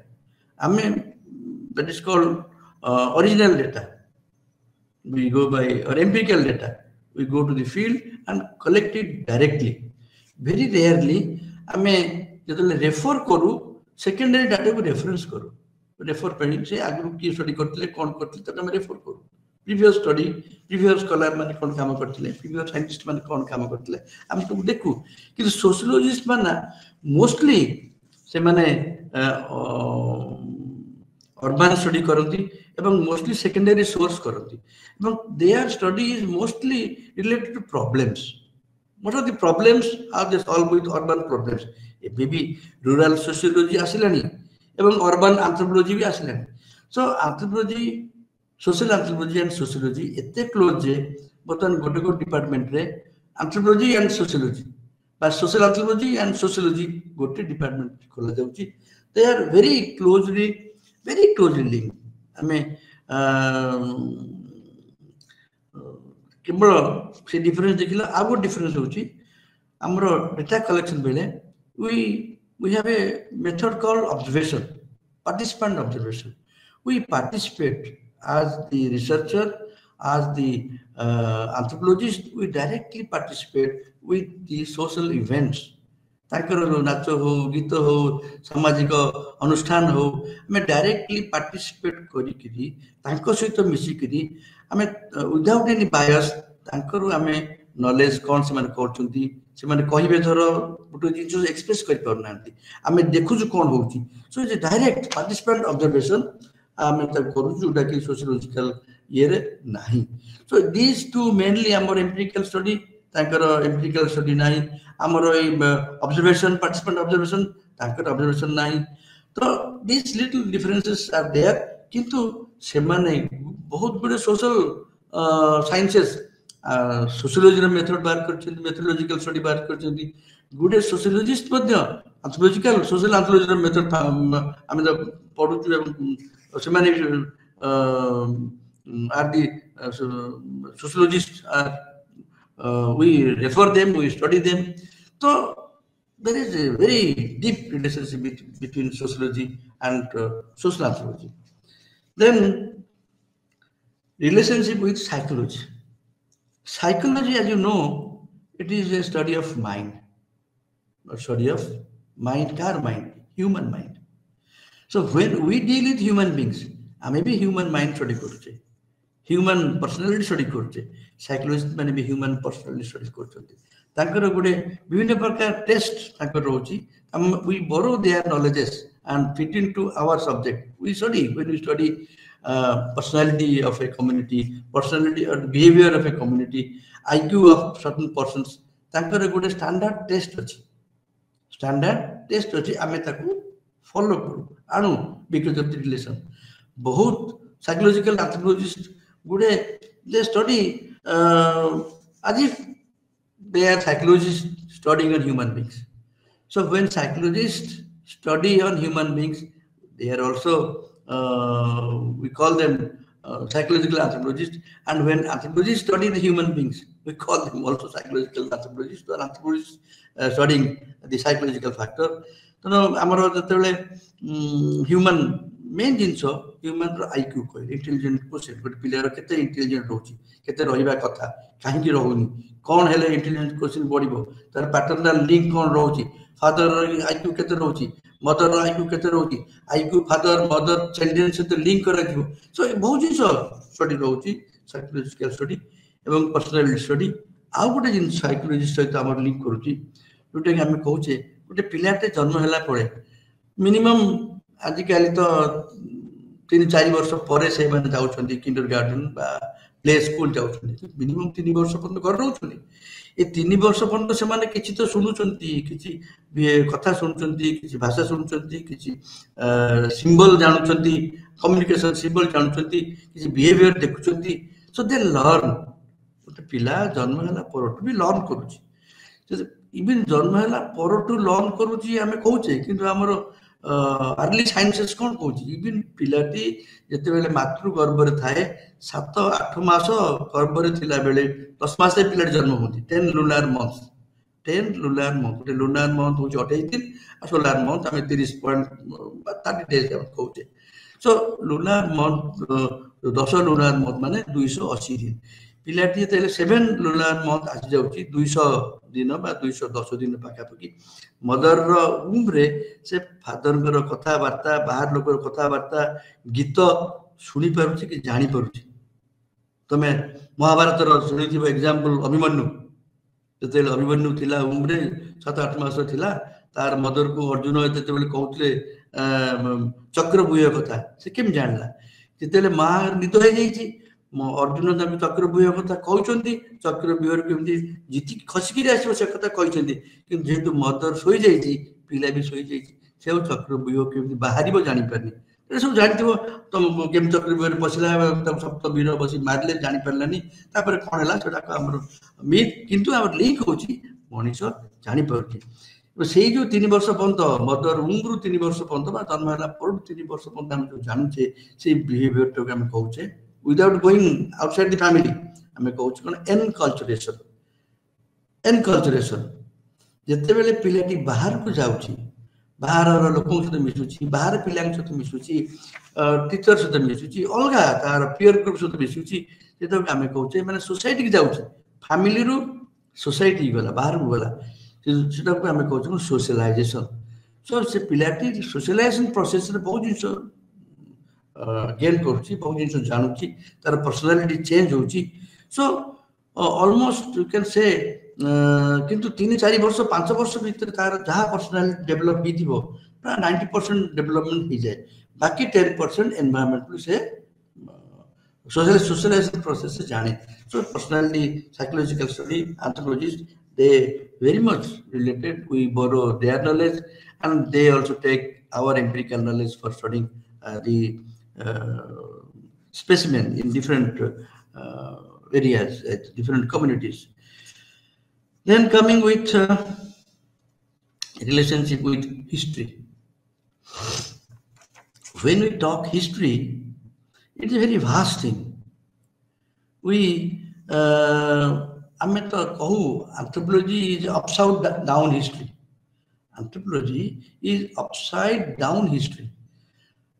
I mean, that is called original data. We go by or empirical data. We go to the field and collect it directly. Very rarely, I mean, जब refer करूँ secondary data को reference करूँ. Refer पढ़ी से आगे की study करते ले कौन करते तक हम refer करूँ. Previous study, previous scholar माने कौन काम करते ले, previous scientist माने कौन काम करते ले. हम तो देखूँ कि sociologist माना mostly से माने urban study करती एवं mostly secondary source करती एवं their study is mostly related to problems. What are the problems? Are they solved with urban problems? Maybe rural sociology आसिलानी एवं urban anthropology भी आसिलानी. So anthropology social anthropology and sociology एते close जे बतन गोटे को department रे anthropology and sociology but social anthropology and sociology गोटे department खोला जाउची they are very closely linked हमें केवल से डिफरेंस देखिला आगो डिफरेंस होची हमरो डेटा कलेक्शन बेले we have a method called observation participant observation we participate as the researcher, as the anthropologist, we directly participate with the social events. ताकर नाच हो गीत हो सामाजिक अनुष्ठान हो हमें डायरेक्टली पार्टिसिपेट करी किरी तांको सहित मिसी किरी हमें विदाउट एनी बायस तांकर हमें नॉलेज कोन से माने करचुंती से माने कहिबे धर गुटे जिंस एक्सप्रेस कर परनांती हमें देखु जो कोन होची so is direct participant observation आमे तक करू जोटा कि सोशियोलॉजिकल ये रे नाही सो दिस टू मेनली हमर एम्पिरिकल स्टडी तांकर एम्पिरिकल स्टडी नाही हमर ऑब्जर्वेशन पार्टिसिपेंट ऑब्जर्वेशन तांकर ऑब्जर्वेशन नाही तो this little differences are there किंतु से माने बहुत बड़े सोशल साइंसेस सोशियोलॉजी रे मेथड बार करछन मेथोडोलॉजिकल स्टडी बार करछन गुडे सोशियोलॉजिस्ट मध्य एंथ्रोपोलॉजिकल सोशल एंथ्रोपोलॉजी रे मेथड हम पढु छु are the sociologists we refer them we study them so there is a very deep relationship between sociology and social anthropology then relationship with psychology as you know it is a study of mind car mind human mind. So when we deal with human beings, I be human mind study करते, human personality study करते, psychologist माने भी human personality study करते. तांकर गुडे विभिन्न प्रकार test तांकर रोची, we borrow their knowledges and fit into our subject. We study when we study personality of a community, personality or behavior of a community, IQ of certain persons, ତାଙ୍କର ଗୋଟେ standard test ଅଛି, standard test ଅଛି, ଆମେ ତାକୁ follow କରୁ ଆଣୁ because of the relation. ବହୁତ psychological anthropologists ଗୁଡେ they study as if they are psychologists studying on human beings. So when psychologists study on human beings, they are also we call them psychological anthropologists, and when anthropologists study the human beings, we call them also psychological anthropologists or anthropologists studying the psychological factor. ତେଣୁ ଆମର ଯେତେବେଳେ Humane main ଜିନିଷ ହ୍ୟୁମାନର IQ କହିଲେ intelligent କୋସେଣ୍ଟ, ଗୋଟେ ପିଲାର କେତେ intelligent ରହୁଛି, କେତେ ରହିବା କଥା, କାହିଁକି ରହୁନି, କ'ଣ ହେଲେ ଇଣ୍ଟେଲିଜେଣ୍ଟ କୋସେଣ୍ଟ ବଢିବ, ତାର ପ୍ୟାଟର୍ନାଲ ଲିଙ୍କ କ'ଣ ରହୁଛି, ଫାଦର IQ କେତେ ରହୁଛି, ମଦର IQ କେତେ ରହୁଛି, IQ ଫାଦର ମଦର ଚିଲଡ୍ରେନ ସହିତ ଲିଙ୍କ କରାଯିବ। ସୋ ବହୁତ ଜିନିଷ ଷ୍ଟଡି ରହୁଛି, ସାଇକୋଲୋଜିକାଲ ଷ୍ଟଡି ଏବଂ ପର୍ସନାଲିଟି ଷ୍ଟଡି। ଆଉ ଗୋଟେ ଜିନିଷ ସାଇକୋଲୋଜି ସହିତ ଆମର ଲିଙ୍କ କରୁଛି, ଯୋଉଟାକି ଆମେ କହୁଛେ ଗୋଟେ ପିଲାଟେ ଜନ୍ମ ହେଲା ପରେ ମିନିମମ୍ ଆଜିକାଲି ତ 3-4 ବର୍ଷ ପରେ ସେମାନେ ଯାଉଛନ୍ତି କିଣ୍ଡର ଗାର୍ଡେନ ବା ପ୍ଲେ ସ୍କୁଲ ଯାଉଛନ୍ତି, ମିନିମମ୍ 3 ବର୍ଷ ପର୍ଯ୍ୟନ୍ତ ଘରେ ରହୁଛନ୍ତି। ଏ 3 ବର୍ଷ ପର୍ଯ୍ୟନ୍ତ ସେମାନେ କିଛି ତ ଶୁଣୁଛନ୍ତି, କିଛି କଥା ଶୁଣୁଛନ୍ତି, କିଛି ଭାଷା ଶୁଣୁଛନ୍ତି, କିଛି ସିମ୍ବଲ ଜାଣୁଛନ୍ତି, କମ୍ୟୁନିକେସନ ସିମ୍ବଲ ଜାଣୁଛନ୍ତି, କିଛି ବିହେଭିୟର ଦେଖୁଛନ୍ତି। ସୋ ଦେ ଲର୍ନ। ଗୋଟେ ପିଲା ଜନ୍ମ ହେଲା ପରଠୁ ବି ଲର୍ନ କରୁଛି, ଇଭେନ୍ ଜନ୍ମ ହେଲା ପରଠୁ ଲର୍ନ କରୁଛି ଆମେ କହୁଛେ, କିନ୍ତୁ ଆମର ଆର୍ଲି ସାଇନ୍ସେସ୍ କ'ଣ କହୁଛି, ଇଭେନ୍ ପିଲାଟି ଯେତେବେଳେ ମାତୃ ଗର୍ଭରେ ଥାଏ 7-8 ମାସ ଗର୍ଭରେ ଥିଲା ବେଳେ 10 ମାସରେ ପିଲାଟି ଜନ୍ମ ହୁଅନ୍ତି। 10 lunar months, 10 lunar month, ଗୋଟେ lunar month ହଉଛି 28 ଦିନ, ଆଉ solar month ଆମେ 30 days ଆମେ କହୁଛେ। So lunar month 10 lunar month ମାନେ 280 ଦିନ। ପିଲାଟି ଯେତେବେଳେ 7 lunar month ଆସିଯାଉଛି 200 ଦିନ ବା 210 ଦିନ ପାଖାପାଖି, ମଦରର ଉମ୍ବରେ ସେ ଫାଦରଙ୍କର କଥାବାର୍ତ୍ତା, ବାହାର ଲୋକର କଥାବାର୍ତ୍ତା, ଗୀତ ଶୁଣିପାରୁଛି କି ଜାଣିପାରୁଛି। ତମେ ମହାଭାରତର ଶୁଣିଥିବ ଏକ୍ସାମ୍ପଲ ଅଭିମନ୍ୟୁ, ଯେତେବେଳେ ଅଭିମନ୍ୟୁ ଥିଲା ଉମ୍ବରେ 7-8 ମାସ ଥିଲା, ତାର ମଦରକୁ ଅର୍ଜୁନ ଯେତେବେଳେ କହୁଥିଲେ ଚକ୍ରବ୍ୟୁହ କଥା, ସେ କେମିତି ଜାଣିଲା? ଯେତେବେଳେ ମା ନିଦ ହେଇଯାଇଛି, ଅର୍ଜୁନ ତାଙ୍କୁ ଚକ୍ରବ୍ୟୁହ କଥା କହୁଛନ୍ତି, ଚକ୍ରବ୍ୟୁହରୁ କେମିତି ଜିତିକି ଖସିକିରି ଆସିବ ସେ କଥା କହିଛନ୍ତି, କିନ୍ତୁ ଯେହେତୁ ମଦର ଶୋଇଯାଇଛି, ପିଲା ବି ଶୋଇଯାଇଛି, ସେ ଆଉ ଚକ୍ରବ୍ୟୁହ କେମିତି ବାହାରିବ ଜାଣିପାରିନି। ଏସବୁ ଜାଣିଥିବ, ତମ କେମିତି ଚକ୍ରବ୍ୟୁହରେ ପଶିଲା, ତାକୁ ସପ୍ତବୀର ବସି ମାରିଲେ ଜାଣିପାରିଲାନି, ତାପରେ କ'ଣ ହେଲା ସେଟାକୁ ଆମର ମିଥ୍, କିନ୍ତୁ ଆମର ଲିଙ୍କ ହଉଛି ମଣିଷ ଜାଣିପାରୁଛି। ସେଇ ଯୋଉ 3 ବର୍ଷ ପର୍ଯ୍ୟନ୍ତ ମଦର ଉମ୍ରୁ 3 ବର୍ଷ ପର୍ଯ୍ୟନ୍ତ ବା ଜନ୍ମ ହେଲା ପରଠୁ 3 ବର୍ଷ ପର୍ଯ୍ୟନ୍ତ ଆମେ ଯୋଉ ଜାଣୁଛେ ସେଇ ବିହେଭିୟରଟାକୁ ଆମେ କହୁଛେ ୱିଦାଉଟ୍ ଗୋଇଂ ଆଉଟସାଇଡ୍ ଦି ଫ୍ୟାମିଲି, ଆମେ କହୁଛୁ କ'ଣ ଏନକଲଚରେସନ। ଏନକଲଚରେସନ ଯେତେବେଳେ ପିଲାଟି ବାହାରକୁ ଯାଉଛି, ବାହାରର ଲୋକଙ୍କ ସହିତ ମିଶୁଛି, ବାହାର ପିଲାଙ୍କ ସହିତ ମିଶୁଛି, ଟିଚର ସହିତ ମିଶୁଛି, ଅଲଗା ତାର ପିୟର ଗ୍ରୁପ ସହିତ ମିଶୁଛି, ଯେତେବେଳେ ଆମେ କହୁଛେ ମାନେ ସୋସାଇଟିକି ଯାଉଛି, ଫ୍ୟାମିଲିରୁ ସୋସାଇଟି ଗଲା, ବାହାରକୁ ଗଲା, ସେଟାକୁ ଆମେ କହୁଛୁ ସୋସିଆଲାଇଜେସନ। ସୋ ସେ ପିଲାଟି ସୋସିଆଲାଇଜେସନ ପ୍ରୋସେସରେ ବହୁତ ଜିନିଷ ଗେନ୍ କରୁଛି, ବହୁତ ଜିନିଷ ଜାଣୁଛି, ତାର ପର୍ସନାଲିଟି ଚେଞ୍ଜ ହଉଛି। So almost you can say କିନ୍ତୁ 3-4 ବର୍ଷ 5 ବର୍ଷ ଭିତରେ ତାର ଯାହା ପର୍ସନାଲିଟି ଡେଭଲପ ହେଇଥିବ ପ୍ରାୟ 90% ଡେଭଲପମେଣ୍ଟ ହେଇଯାଏ, ବାକି 10% ଏନଭାୟରନମେଣ୍ଟରୁ ସେ socialization process se jane. So personality, psychological study, anthropologists, they very much related. We borrow their knowledge and they also take our empirical knowledge for studying the specimen in different areas, different communities. Then coming with relationship with history. When we talk history, it is a very vast thing. We anthropology is upside down history. Anthropology is upside down history.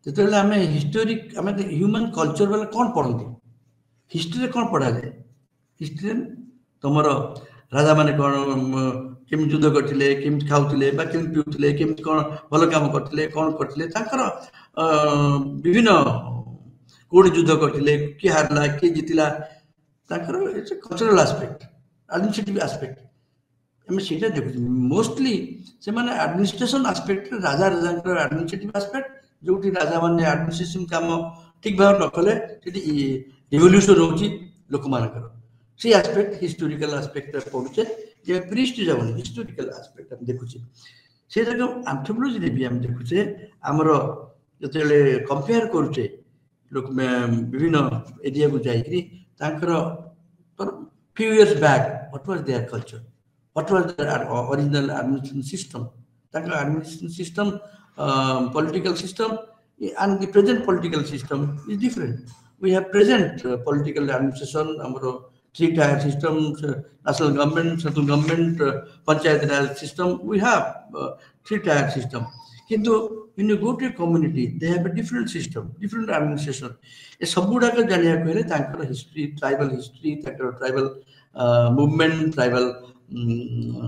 ଯେତେବେଳେ ଆମେ history ଆମେ Humane culture ବେଲେ କ'ଣ ପଢ଼ନ୍ତି, ହିଷ୍ଟ୍ରିରେ କ'ଣ ପଢ଼ାଯାଏ? ହିଷ୍ଟ୍ରିରେ ତମର ରାଜାମାନେ କ'ଣ କେମିତି ଯୁଦ୍ଧ କରିଥିଲେ, କେମିତି ଖାଉଥିଲେ ବା କେମିତି ପିଉଥିଲେ, କେମିତି କ'ଣ ଭଲ କାମ କରିଥିଲେ, କ'ଣ କରିଥିଲେ, ତାଙ୍କର ବିଭିନ୍ନ କୋଉଠି ଯୁଦ୍ଧ କରିଥିଲେ, କିଏ ହାରିଲା, କିଏ ଜିତିଲା, ତାଙ୍କର କଲଚରାଲ ଆସ୍ପେକ୍ଟ, ଆଡମିନିଷ୍ଟ୍ରେଟିଭ ଆସ୍ପେକ୍ଟ, ଆମେ ସେଇଟା ଦେଖୁଛୁ। ମୋଷ୍ଟଲି ସେମାନେ ଆଡମିନିଷ୍ଟ୍ରେସନ ଆସ୍ପେକ୍ଟରେ ରାଜାଙ୍କର ଆଡମିନିଷ୍ଟ୍ରେଟିଭ ଆସ୍ପେକ୍ଟ, ଯୋଉଠି ରାଜାମାନେ ଆଡମିନିଷ୍ଟ୍ରେସନ କାମ ठीक भाव न कले रिवोल्यूशन होची लोक मानकर से एस्पेक्ट हिस्टोरिकल एस्पेक्ट पड़ुचे जे प्रिस्ट जावन हिस्टोरिकल एस्पेक्ट हम देखुचे से जगह एंथ्रोपोलॉजी रे भी हम देखुचे हमर जतले कंपेयर करूचे लोक विभिन्न एरिया को जाइकरी तांकर पर few years back what was their culture, what was their original administration system, तांकर administration system, political system and the present political system is different. We have present political administration, our three-tier system, national government, central government, panchayat raj system. We have three-tier system. Kintu when you go to a community, they have a different system, different administration. A sabuda ka janiya ko hele tankara history, tribal movement, tribal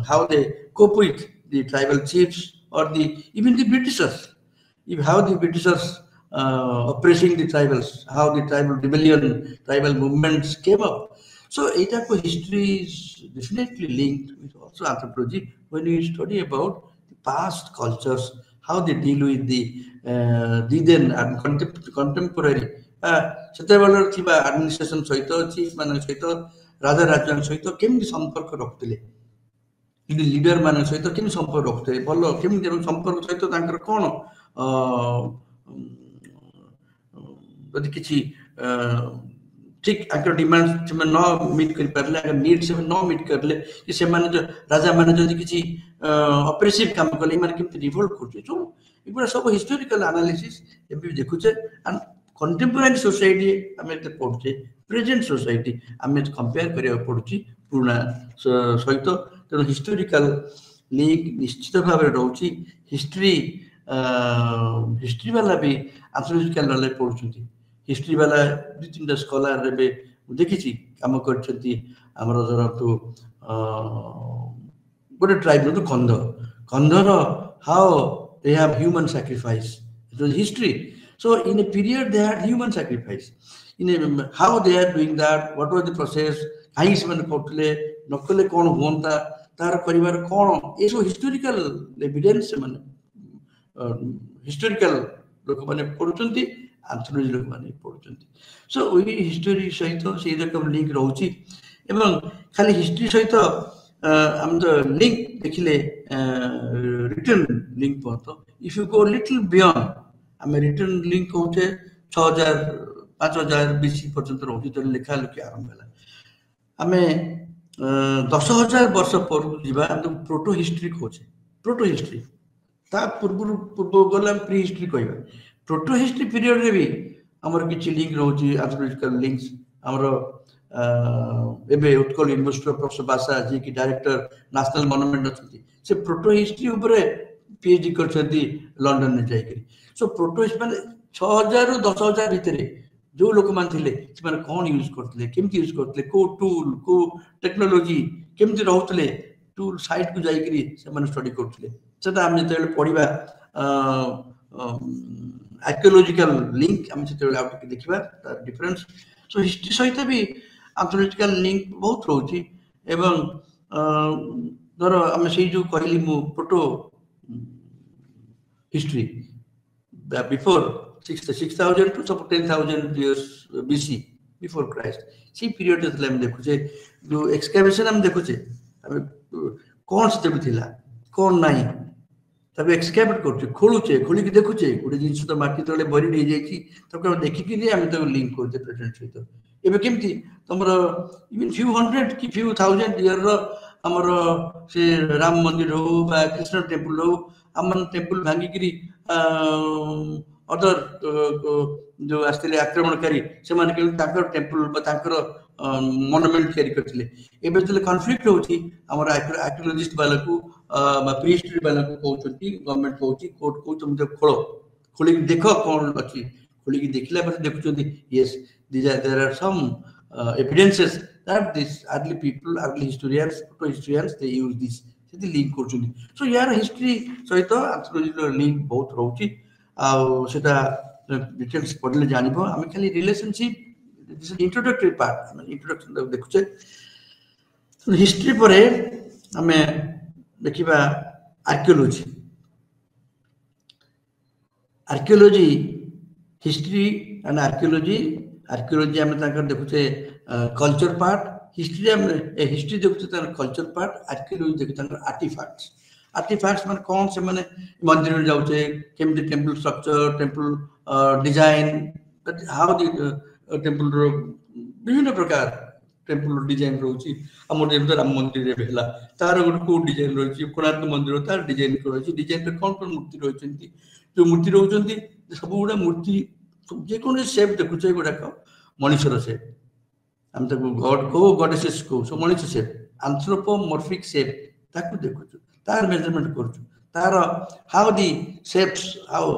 how they cope with the tribal chiefs or even the Britishers. How the Britishers oppressing the tribals, how the tribal rebellion, tribal movements came up. So eta ko history is definitely linked with also anthropology when you study about the past cultures, how they deal with the then and contemporary ସେତେବେଳର ଥିବା administration ସହିତ chief ମାନଙ୍କ ସହିତ ରାଜା ରାଜାଙ୍କ ସହିତ କେମିତି ସମ୍ପର୍କ ରଖୁଥିଲେ, ଲିଡର ମାନଙ୍କ ସହିତ କେମିତି ସମ୍ପର୍କ ରଖୁଥିଲେ, ଭଲ କେମିତି ସମ୍ପର୍କ ସହିତ ତାଙ୍କର କ'ଣ ଯଦି କିଛି ଠିକ ଆଙ୍କର ଡିମାଣ୍ଡ ସେମାନେ ନ ମିଟ୍ କରିପାରିଲେ, ନିଡ୍ ସେମାନେ ନ ମିଟ୍ କରିଲେ କି ସେମାନେ ରାଜା ମାନେ ଯଦି କିଛି ଅପ୍ରେସିଭ କାମ କଲେ ଏମାନେ କେମିତି ରିଭୋଲ୍ଟ କରୁଛି, ସବୁ ଏଗୁଡ଼ା ସବୁ ହିଷ୍ଟୋରିକାଲ ଆନାଲିସିସ୍ ଏବେ ଦେଖୁଛେ। ଆଣ୍ଡ कंटेम्पोरारी सोसाइटी आम पढ़ुचे, प्रेजेंट सोसाइटी आम कंपेयर करा पड़ुची पुराना सहित, तेणु हिस्टोरिकल लिंक निश्चित भाव रोचे। हिस्ट्री वाला भी आंथ्रोपोलॉजिकल नॉलेज पढ़ुंट, हिस्ट्री वाला दु तीन स्कॉलर रे देखी कम कर गोटे ट्राइब कंधर how they have human sacrifice, it was history. So in a period they had human sacrifice. How they are doing that, what was the process, kahi semane kortile nokole kon honta tar karibar kon, e so historical evidence semane historical lok mane poduchanti, anthropology lok mane poduchanti। So we history sahito sei rakam link rahuchi ebang khali history sahito am the link dekhile written link porto, if you go little beyond आम return link कौचे 6000 5000 BC पर्यंत रोची तो लिखा लिखी आरंभ है। आम 10,000 वर्ष पर तो प्रोटो हिस्ट्री कौचे, प्रोटो हिस्ट्री ता पूर्व गला प्री हिस्ट्री कहबा। प्रोटो हिस्ट्री पीरियड रे भी हमर किछि लिंक रोची, आर्कियोलॉजिकल लिंक्स हमर एबे उत्कल यूनिवर्सिटी प्रोफेसर बासा जी की डायरेक्टर नेशनल मॉन्यूमेंट अछि, से प्रोटो हिस्ट्री ऊपर पीएचडी करछथि लंदन में जाइकरी। सो प्रोटो हिस्ट्री 6000 रु 10000 भितर जो लोक मान थिले से माने कोन यूज करथिले, केमति यूज करथिले, को टूल को टेक्नोलॉजी केमति रहउतले, टूल साइट को जाइकरी से माने स्टडी करथिले। सेटा हम जेते पढिबा आर्कियोलॉजिकल लिंक हम जेते आउट देखिबा डिफरेंस। सो हिस्ट्री सहित भी आर्कियोलॉजिकल लिंक बहुत रहउची एवं धर हम सेही जो कहली मु proto history before 6,000 to 10,000 years BC before Christ, सी पीरियड हम देखुचे जो एक्सकैवेशन हम देखुचे कौन से तब थिला कौन नहीं तब एक्सकैवेट करछे, खोलुचे, खोली की देखुचे गोटे जिंस तो माटी तले बरी दे जाई छी तब देखि कि हम तो लिंक करते प्रेजेंट सहित एबे केमती तमरो इवन फ्यू हंड्रेड की फ्यू थाउजेंड ईयर रो हमर से राम मंदिर हो बा कृष्ण टेम्पल हो, हमन टेम्पल भांगी करी अदर जो आस्ते आक्रमणकारी से माने के ताकर टेम्पल बा ताकर मॉन्यूमेंट तयारी करथिले। एबे जले कॉन्फ्लिक्ट होची हमर आर्कियोलॉजिस्ट वाला को बा प्रीहिस्ट्री वाला को कहउछथि, गवर्नमेंट कहउछि कोर्ट को तुम खोलो, खोली देखो कोन अछि, खोली देखला पर देखुछथि yes there are some evidences that this early people, early historians, proto-historians, they use this, से लिंक करछथि। सो यार हिस्ट्री सहित आर्कियोलॉजिकल लिंक बहुत रहउछि आ सेटा डिटेल्स पढले जानिबो। हम खाली रिलेशनशिप दिस इंट्रोडक्टरी पार्ट हम इंट्रोडक्शन देखुछे। हिस्ट्री परे हमें देखिबा archaeology. Archaeology history and archaeology आम देखुचे कल्चर पार्ट हिस्ट्री देखुचे कल्चर पार्ट आर्कियोलॉजी देखुचे आर्टिफैक्ट्स माने कौन से माने मंदिर जाउचे केमती temple structure temple design how the temple रो विभिन्न प्रकार टेम्पल डिजाइन रोची हमर जेम राम मंदिर रे भेला तार गोटे को डिजाइन रोची कोणार्क मंदिर तार डिजाइन रोची डिजाइन रे कौन कौन मूर्ति रोचंती जो मूर्ति रोचंती सब गुडा मूर्ति जे कोन शेप देखुचे गुडाक मनुष्यर शेप हम तक गॉड को गॉडेसेस को सो मनुष्य शेप एंथ्रोपोमॉर्फिक शेप ताकू देखुछु तार मेजरमेंट करछु तार how the shapes how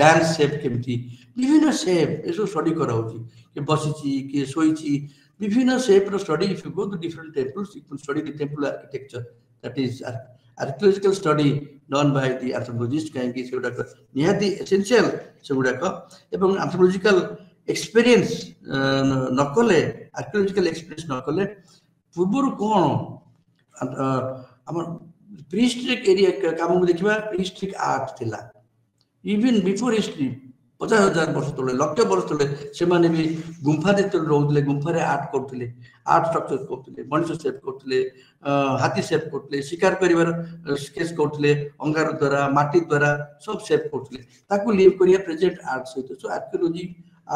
dance shape केमती विभिन्न शेप एसो स्टडी कराउची के बसिची के सोइची विभिन्न शेप रो study if you go to different temples you can study the temple architecture that is archaeological study done by the anthropologist काहे कि सेउडा निहाती एसेंशियल सेउडा एवं एंथ्रोपोलॉजिकल एक्सपीरियंस नकले आर्कियोलॉजिकल एक्सपीरियंस नकले पूर्व कोन हमर प्रीहिस्टोरिक एरिया काम देखिबा प्रीहिस्टोरिक आर्ट थिला इवन बिफोर हिस्ट्री 50,000 वर्ष तले लक्ष वर्ष तले से माने भी गुंफा दे तले रहउतले गुंफा रे आर्ट करथले आर्ट स्ट्रक्चर करथले मनुष्य शेप करथले हाथी शेप करथले शिकार करिवार स्केच करथले अंगार द्वारा माटी द्वारा सब शेप करथले ताकू लीव करिया प्रेजेंट आर्ट सहित सो आर्कियोलॉजी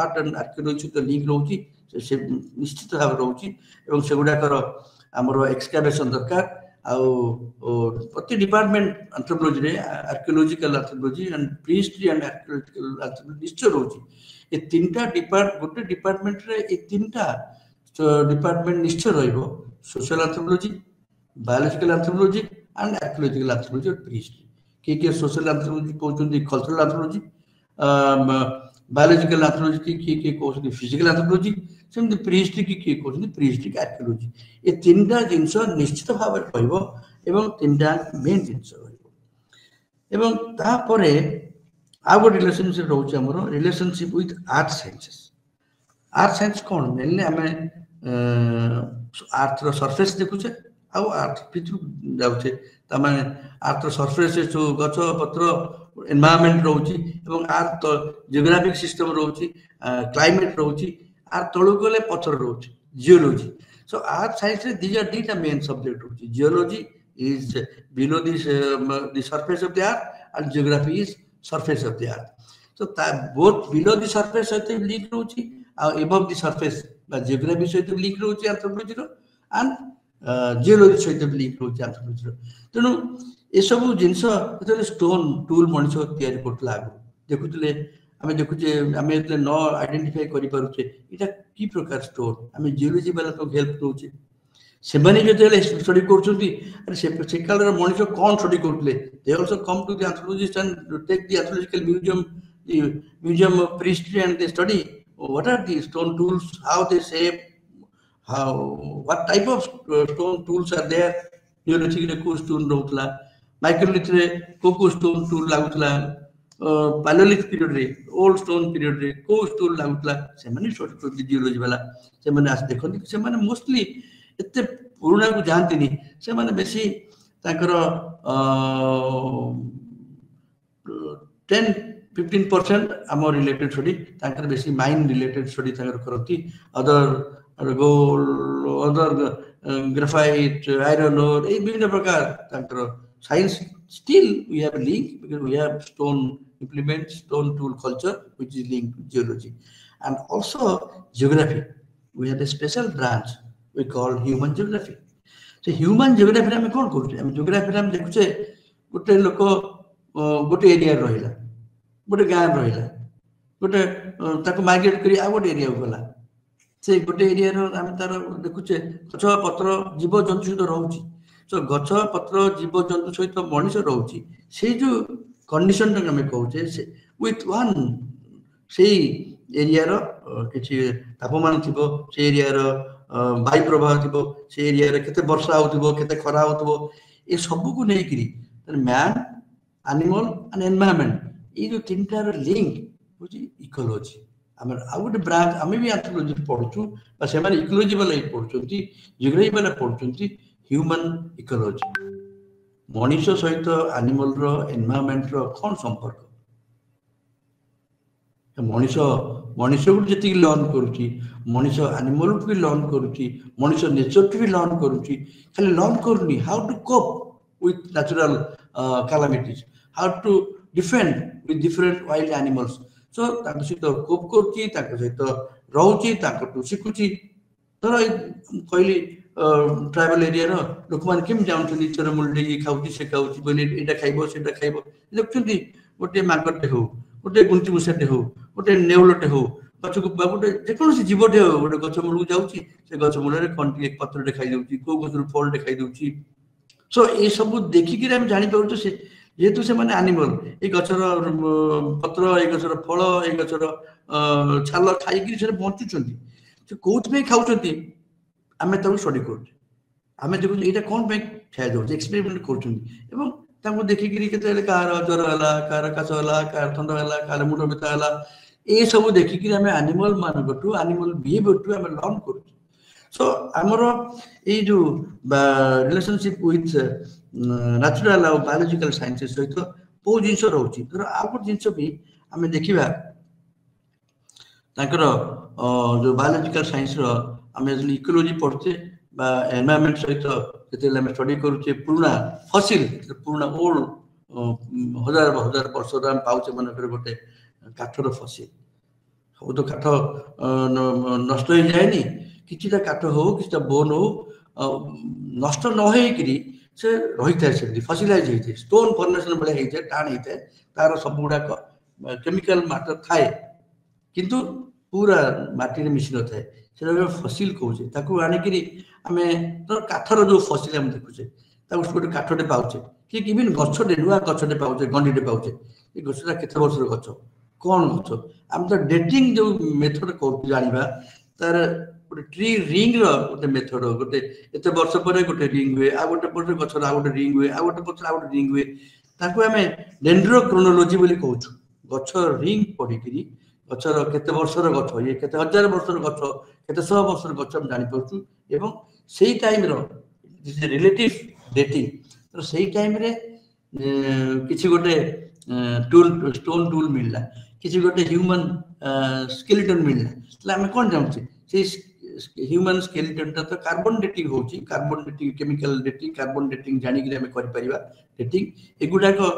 आर्ट एंड आर्कियोलॉजी तो लिंक रहउची से निश्चित भाव रहउची एवं सेगुडा कर हमरो एक्सकैवेशन दरकार प्रति डिपार्टमेंट एंथ्रोपोलॉजी रे archaeological anthropology and prehistory and archaeological anthropology निश्चय रहउची ए तीनटा गोटे डिपार्टमेंट रे ए तीनटा डिपार्टमेंट निश्चय रहइबो social anthropology biological anthropology and archaeological anthropology और प्रीहिस्ट्री के सोशल एंथ्रोपोलॉजी कहउछन्ती कल्चरल एंथ्रोपोलॉजी बायोलॉजिकल एंथ्रोपोलॉजी के कहउछन्ती फिजिकल एंथ्रोपोलॉजी सेमती प्रीहिस्ट्री के कहउछन्ती प्रीहिस्ट्री आर्कियोलॉजी ए तीनटा जिंस निश्चित भाव कहइबो एवं तीनटा मेन जिंस रहइबो एवं ता परे आ गो रिलेशनशिप रहउछ हमरो relationship with art science cone mainly हमें आर्ट रो सरफेस देखुछे आ आर्ट पितु जाउछे त माने आर्ट रो सरफेस जो गछ पत्र एनवायरनमेंट रहउची एवं आर्ट तो जियोग्राफिक सिस्टम रहउची क्लाइमेट रहउची आर्ट तळु गले पत्थर रहउची geology so art science these are data main subject रहउची geology is below the surface of the earth and geography is surface of the earth so both below the surface सहित link रहउची आ above the surface बा geography सहित link रहउची anthropology रो and geology सहित link रहउची एंथ्रोपोलॉजी रो तेनु ए सब जिंस जते स्टोन टूल मनुष्य तयारी करतला आगु देखुतले आमे देखुचे आमे एतले न आइडेंटिफाई करि पारुचे इटा की प्रकार स्टोन आमे जियोलॉजी वाला तो हेल्प दोचे से माने जते स्टडी करछुंती अरे से कालर मनुष्य कोन स्टडी करतले they also come to the anthropologist and take the anthropological museum of prehistory and they study what are the stone tools how they shape how what type of stone tools are there neolithic रे को stone रहउतला microlith रे को stone tool लागुतला पैलोलिथ period रे old stone period रे को stone लागुतला से माने short geology वाला से माने आस देखो से माने मोस्टली एते पुराना को जानती नहीं से माने बेसी ताकर 10-15% आम रिलेटेड स्टडी ताकर बेसी माइन रिलेटेड स्टडी ताकर करती other gold other graphite iron ore ए विभिन्न प्रकार ताकर science still we have a link because we have stone implements stone tool culture which is linked to geology and also geography we have a special branch we call human geography so human geography रे हम कोन करछे हम geography रे हम देखुछे गोटे लोक गोटे area रहिला गोटे गां रहिला गोटे ताको माइग्रेट करी आ गोटे एरिया गला से गोटे एरिया रो हम तार देखुछे गछ पत्र जीव जंतु सहित रहउची so गछ पत्र जीव जंतु सहित मनुष्य रहउची से जो कंडीशन ता हम कहउछे विथ वन से एरिया रो किछि तापमान थिबो से एरिया रो वायु प्रवाह थिबो से एरिया रे केते वर्षा होथिबो केते खरा होथिबो ए सब को नै करी मैन एनिमल एंड एनवायरनमेंट ए जो तीनटा रो लिंक होची इकोलॉजी हमर आ गुटे ब्रांच हमें भी एंथ्रोपोलॉजी पढुछु बा से माने इकोलॉजी वाला पढुछंती जियोग्राफी वाला पढुछंती ह्यूमन इकोलॉजी मनुष्य सहित एनिमल रो एनवायरनमेंट रो कोन संपर्क ମଣିଷ ମଣିଷକୁ ଯେତିକି ଲର୍ନ କରୁଛି, ମଣିଷ ଆନିମଲଠୁ ବି ଲର୍ନ କରୁଛି, ମଣିଷ ନେଚରଠୁ ବି ଲର୍ନ କରୁଛି। ଖାଲି ଲର୍ନ କରୁନି, how to cope with natural calamities, how to defend with different wild animals. So ତାଙ୍କ ସହିତ କୋପ୍ କରୁଛି, ତାଙ୍କ ସହିତ ରହୁଛି, ତାଙ୍କଠୁ ଶିଖୁଛି। ଧର କହିଲି ट्राइबल एरिया लोक मैंने केम जाऊँगी चोर मुलटे ये खाऊँ से खाऊँ बोले यहाँ खाइब से खाइब देखुं गोटे माकड़टे हो गोटे गुंटी मूषाटे हो गोटे नेउलटे हो गच को गोटे जेकोसी जीवटे हो गोटे गच मूल को जाऊँगी से गच मूल कौन टे पत्रटे खाई दूसरी कौ गचर फलटे खाई दूसरी। सो ये सब देखिक आम जापर से जेहेतु से मैंने आनिमल ये गचर पत्र ये गचर फल ये गचर छाल खाई बंचुंट कौन खाऊँ आमे ताको स्टडी करूँ आमे देखो ये कौन खाया जाऊँ एक्सपेरिमेंट कर देखिकी के कार ज्वर है कार काश है कार थंड है कार मुंड व्यथा है ये सब देखिकी आम आनिमल मानू आनिमल बिहेवियर टू आम लर्न कर। सो आमर ये जो रिलेशनशिप विथ नेचुरल और बायोलॉजिकल साइंसेस सहित बहुत जिनस रोचे धर आउ गोटे जिनस भी आम देखा जो बायोलॉजिकल साइंस आम इकोलॉजी पढ़ुचे एनवायरनमेंट सहित जो स्टडी करुचे पुराना फसिल पुराना ओल्ड हजार हजार वर्ष आम पाचे मन गोटे काठर फसिल सब तो काठ नष्ट हो जाए किछिटा काठ हो किछिटा बोन हो नष्ट न होकरी से रही था फसिलाइज होता है स्टोन फर्मेशन भाई होता है टाण होता है तार सब गुड़ाक केमिकल मैटर थाए किंतु पूरा माटी मिशी न थाए से फसिल कहे आणिकी आम तो काठर जो फसिल आम देखुचे गोटे काठटे पाचे कि इवन गछटे नुआ गछटे पाचे गंडीटे पाचे ये गछटा केते वर्ष गछ कौन गछ आम तो डेटिंग जो मेथड कर जाना तार गोटे ट्री रिंग रोटे मेथड गोटे एत वर्ष पर गोटे रिंग हुए आ गोटे पर गचर आ गोटे रिंग हुए आ गोटे पक्ष आ गोटे रिंग हुए ताकू आम डेंड्रोक्रोनोलॉजी बोली कहूँ गछ रिंग पढ़ी गचर केते वर्षर गछ ये केते हजार वर्षर गछ केते 100 वर्षर गछ हम जानि पाउछु एवं सेही टाइम रो रिलेटिव डेटिंग तो सेही टाइम रे किछि गोटे टूल स्टोन टूल मिलला किछि गोटे ह्यूमन स्केलेटन मिलला तले हम कोन जाउछि से ह्यूमन स्केलेटन तो कार्बन डेटिंग होछि carbon dating chemical dating carbon dating जानि कि हम करि परिबा डेटिंग एगुडा को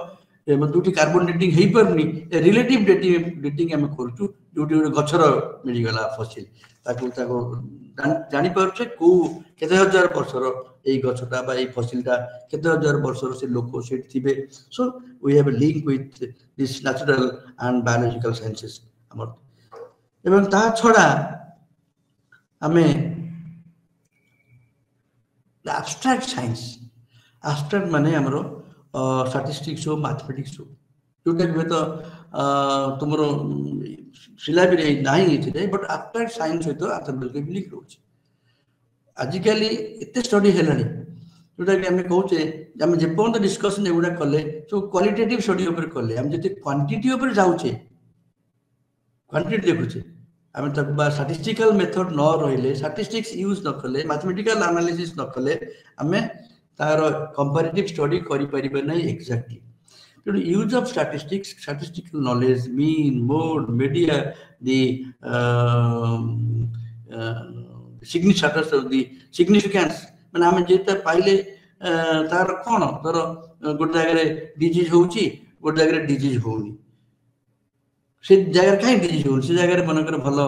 दुटी कार्बन डेटिंग हो पारनी रिलेटिव डेटिंग आम करूँ जो गोटे गचर मिलगला फसिल जानी पारे कौ केते हजार वर्षर ये गछटा फसिलटा केते हजार वर्षर से लोक से थे। So we have a link with this natural and biological sciences आम एवं ता छड़ा आम एब्स्ट्रैक्ट साइंस एब्स्ट्रैक्ट माने हमरो स्टैटिस्टिक्स हो मैथमेटिक्स हो जोटा कि तो तुम सिलेबस ना बट एब्स्ट्रैक्ट साइंस सहित आंथ्रोपोलॉजी लिंक रोचे आजिकल एत स्टडी है जोटा कि आम कहे आम जेपर्यंत डिस्कसन एगुड़ा कले सब क्वालिटेटिव स्टडी कले आम जो क्वांटिटी जाऊे क्वांटिटी देखुचे आम स्टैटिस्टिकल मेथड न रही स्टैटिस्टिक्स यूज न कले मैथमेटिकल एनालिसिस न कले आम तार कंपैरेटिव स्टडी करि परिबे नै एक्जेक्टली तेणु use of statistics statistical knowledge mean mode media the significance माने आम जेता पाइले तार कोन तर गोटे जगह डिजीज होउची गोटे जगह डिजीज होउनी से जगह कहीं डिजीज हो से जगह मनकर भल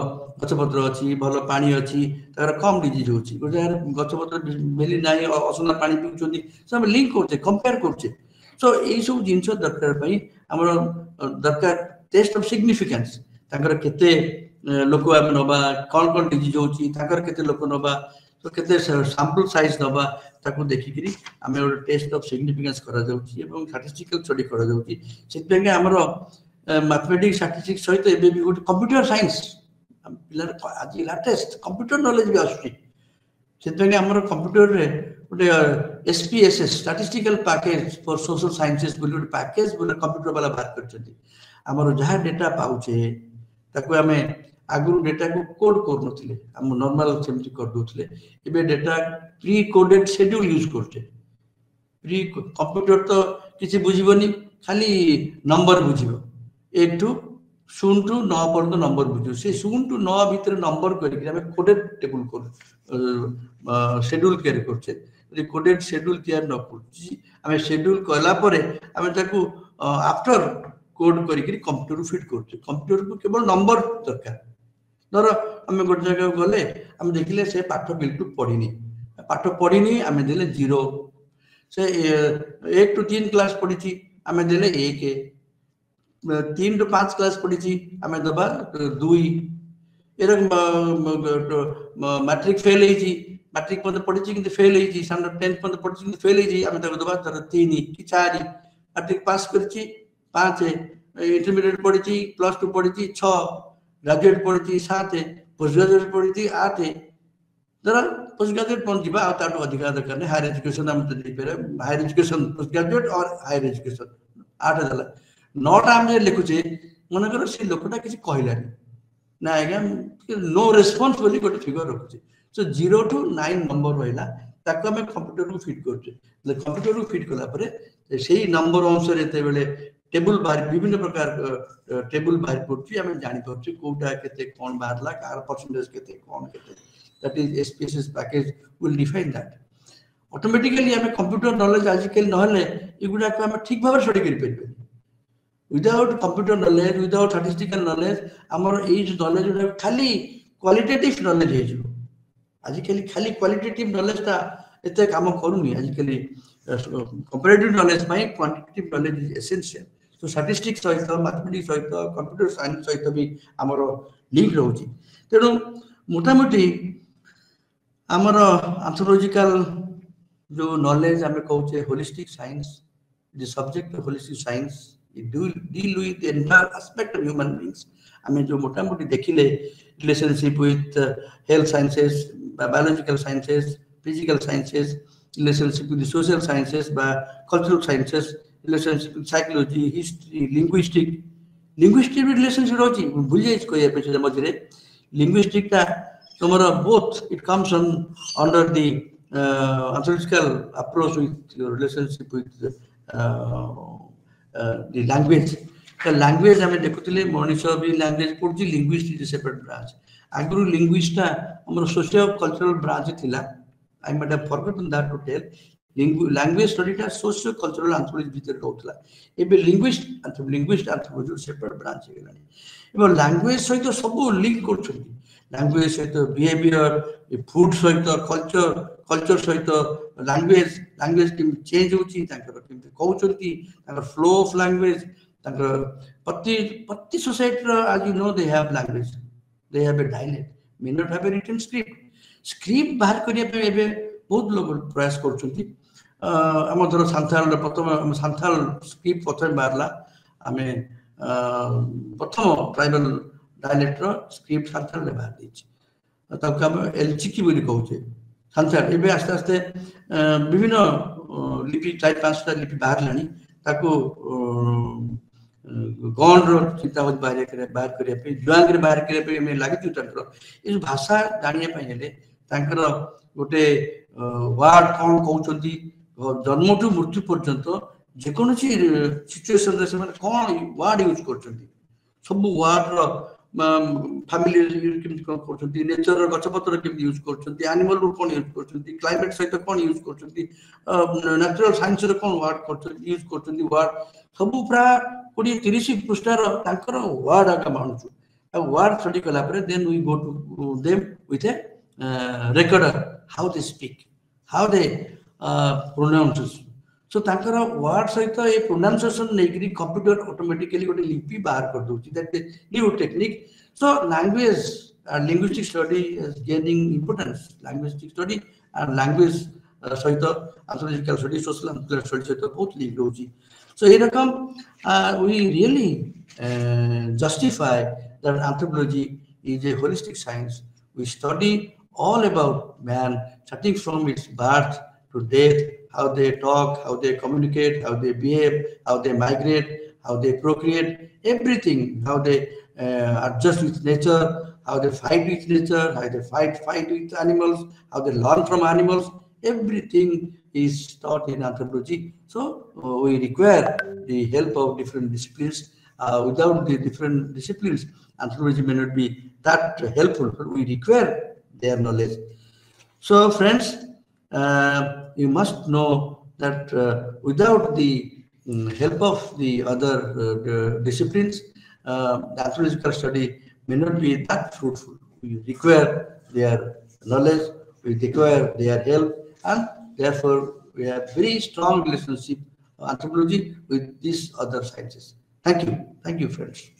गछपत्र अच्छी भल पानी अच्छी तार कम डिजीज होची गोटे जगह गछपत्र बेली ना असना पानी पिउछंती सब लिंक करछे कंपेयर करछे। सो यही सब जिनस दरकार पई हमर दरकार टेस्ट ऑफ सिग्निफिकेंस ताकर केते लोक आम नबा कौन कौन डिजीज होची ताकर केते लोक नबा तो केते सैंपल साइज नबा ताको देखिकरी आम टेस्ट ऑफ सिग्निफिकेंस करा जाउची एवं स्टैटिस्टिकल स्टडी करा जाउची सेते हमर मैथमेटिक्स स्टैटिस्टिक्स सहित एबे भी गोटे कंप्यूटर साइंस पिला आज लेटेस्ट कंप्यूटर नॉलेज भी आसुची सेते हमर कंप्यूटर रे गोटे SPSS statistical package for social sciences बोली गोटे पैकेज बोले कंप्यूटर वाला बात करछथि हमर जहाँ डेटा पाउचे ताको हमें आगु डेटा को कोड कर नथिले हम नॉर्मल सेमति कर दोथले एबे data pre coded schedule use करछे प्री कंप्यूटर तो किछि बुझिबोनी खाली नंबर बुझिबो 1 to शून्य टू 9 पर्यंत नंबर बुझू से शून्य टू 9 भितर नंबर करके आम कोडेड टेबल कर शेड्यूल तैयारी करछे यदि कोडेड शेड्यूल तैयार न करछि आम शेड्यूल कला परे आम ताकू आफ्टर कोड करके कंप्यूटर फिट करछे कंप्यूटर को केवल नंबर दरकार धर आम गोटे जगह गले आम देखिले से पाठ बिल्कुल पढ़िनी आम देले 0 से 1 टू 3 क्लास पढ़ी आम देले 1 3 टू 5 क्लास पढ़ी आम दबा 2 मैट्रिक फेल मैट्रिक मत पढ़ी कि फेल स्टैंडर्ड 10th मत पढ़ी फेल आम दबा 3 कि 4 मैट्रिक पास कर 5 इंटरमीडिएट पढ़ी +2 पढ़ी 6 ग्रेजुएट पढ़ी 7 पोस्ट ग्रेजुएट पढ़ी 8 धर पोस्ट ग्रेजुएट पहुंची अधिक दरकार नहीं higher education higher education post graduate और हायर एजुकेशन 8 देला 9टा आम लिखुचे मनकर से लोकटा किसी कहलानी ना आज्ञा नो रेस्पॉन्स बोली गोटे फिगर रखुचे सो 0 टू 9 नंबर रहा ताको आम कंप्यूटर को फिट करछे कंप्यूटर को फिट कला परे सेही नंबर अनुसार एते बेले टेबल बाहर विभिन्न प्रकार टेबल बाहर पड़छि आम जानि परछे कोटा केते कोन बाहरला कार परसेंटेज केते कोन केते that is SPSS package will define that automatically आम कंप्यूटर नॉलेज आजिकल नहले एगुडा को आम ठीक भाव स्टडी करि परबे without computer knowledge without statistical knowledge आमर ए नॉलेज खाली क्वालिटेटिव नॉलेज हे जो आजिकल खाली क्वालिटेटिव नॉलेज ता एते काम करूनी आजिकल कंपैरेटिव नॉलेज में क्वांटिटेटिव नॉलेज इज एसेंशियल तो स्टैटिस्टिक्स सहित मैथमेटिक्स सहित कंप्यूटर साइंस सहित भी आमर लिंक रहउची तेणु मोटामोटी आमर एंथ्रोपोलॉजिकल जो नॉलेज आम कहूचे holistic science the subject of holistic science deal with the entire aspect of human beings. I mean, जो मोटा मोटी देखिले relationship with health sciences, biological sciences, physical sciences, relationship with the social sciences, cultural sciences, relationship with psychology, history, linguistic relationship रोची भूल जाइए कोई episode मझे linguistic टा तुम्हारा both it comes on under the anthropological approach with your relationship with the language the language आम देखुले मनीष भी language पढ़ी linguist separate branch आगु linguist हमर सोशियो कल्चरल ब्रांच थिला I might have forgotten that to tell language study टा socio cultural anthropology भीतर रहउतला एबे linguist anthropology separate branch हे गेलानी एबे लैंग्वेज सहित सब लिंक करछथि लैंग्वेज सहित बिहेवियर फूड सहित कल्चर सहित लैंग्वेज केम चेंज होची तांकर केम कहउछथि तांकर फ्लो ऑफ लैंग्वेज तांकर प्रति society as you know they have language they have a dialect may not have a written script बाहर करिया पे एबे बहुत लोग प्रयास करछथि हम धर सांथाल प्रथम सांथाल स्क्रिप्ट प्रथम बारला आमे प्रथम ट्राइबल डायलेक्ट रो स्क्रिप्ट सांथाल ले बाहर दिछि तब हम एलचिकी बोली कहउछे सांथाल एबे आस्ते आस्ते विभिन्न लिपि 4-5टा लिपि बाहर लानी ताको गॉन रो चिंता होत बाहर करिया पे जुआंग रे बाहर करिया पे में लागि तुतर इस भाषा जानिया पे हेले तांकर गोटे वर्ड कोन कहउछथि जन्म टू मृत्यु पर्यंत जे कोनसी सिचुएशन रे से कोन वर्ड यूज करछथि सब वर्ड रो फैमिली केमति कोन करछथि नेचर रो गछपत्र केमति यूज करछथि एनिमल रो कोन यूज करछथि क्लाइमेट सहित कोन यूज करछथि नेचुरल साइंस रो कोन वर्ड करछथि यूज करछथि वर्ड सब पूरा 20-30 पृष्ठ रो तांकर वर्ड आका मानुछु वर्ड स्टडी कला परे then we go to them with a recorder how they speak how they pronounce so तांकर word सहित ए प्रोनाउंसिएशन नेकरी कंप्यूटर ऑटोमेटिकली गोटे लिपि बाहर कर दोछि that new technique so language linguistic study is gaining importance linguistic study and language सहित anthropological study social anthropological study सहित बहुत लिंक होछि so ए रकम we really justify that anthropology is a holistic science we study all about man starting from its birth to death how they talk how they communicate how they behave how they migrate how they procreate everything how they adjust with nature how they fight with nature how they fight with animals how they learn from animals everything is taught in anthropology so we require the help of different disciplines Without the different disciplines, anthropology may not be that helpful, but we require their knowledge. So friends, you must know that without the help of the other disciplines, the anthropological study may not be that fruitful. We require their knowledge, we require their help, and therefore we have very strong relationship of anthropology with these other sciences. Thank you, friends.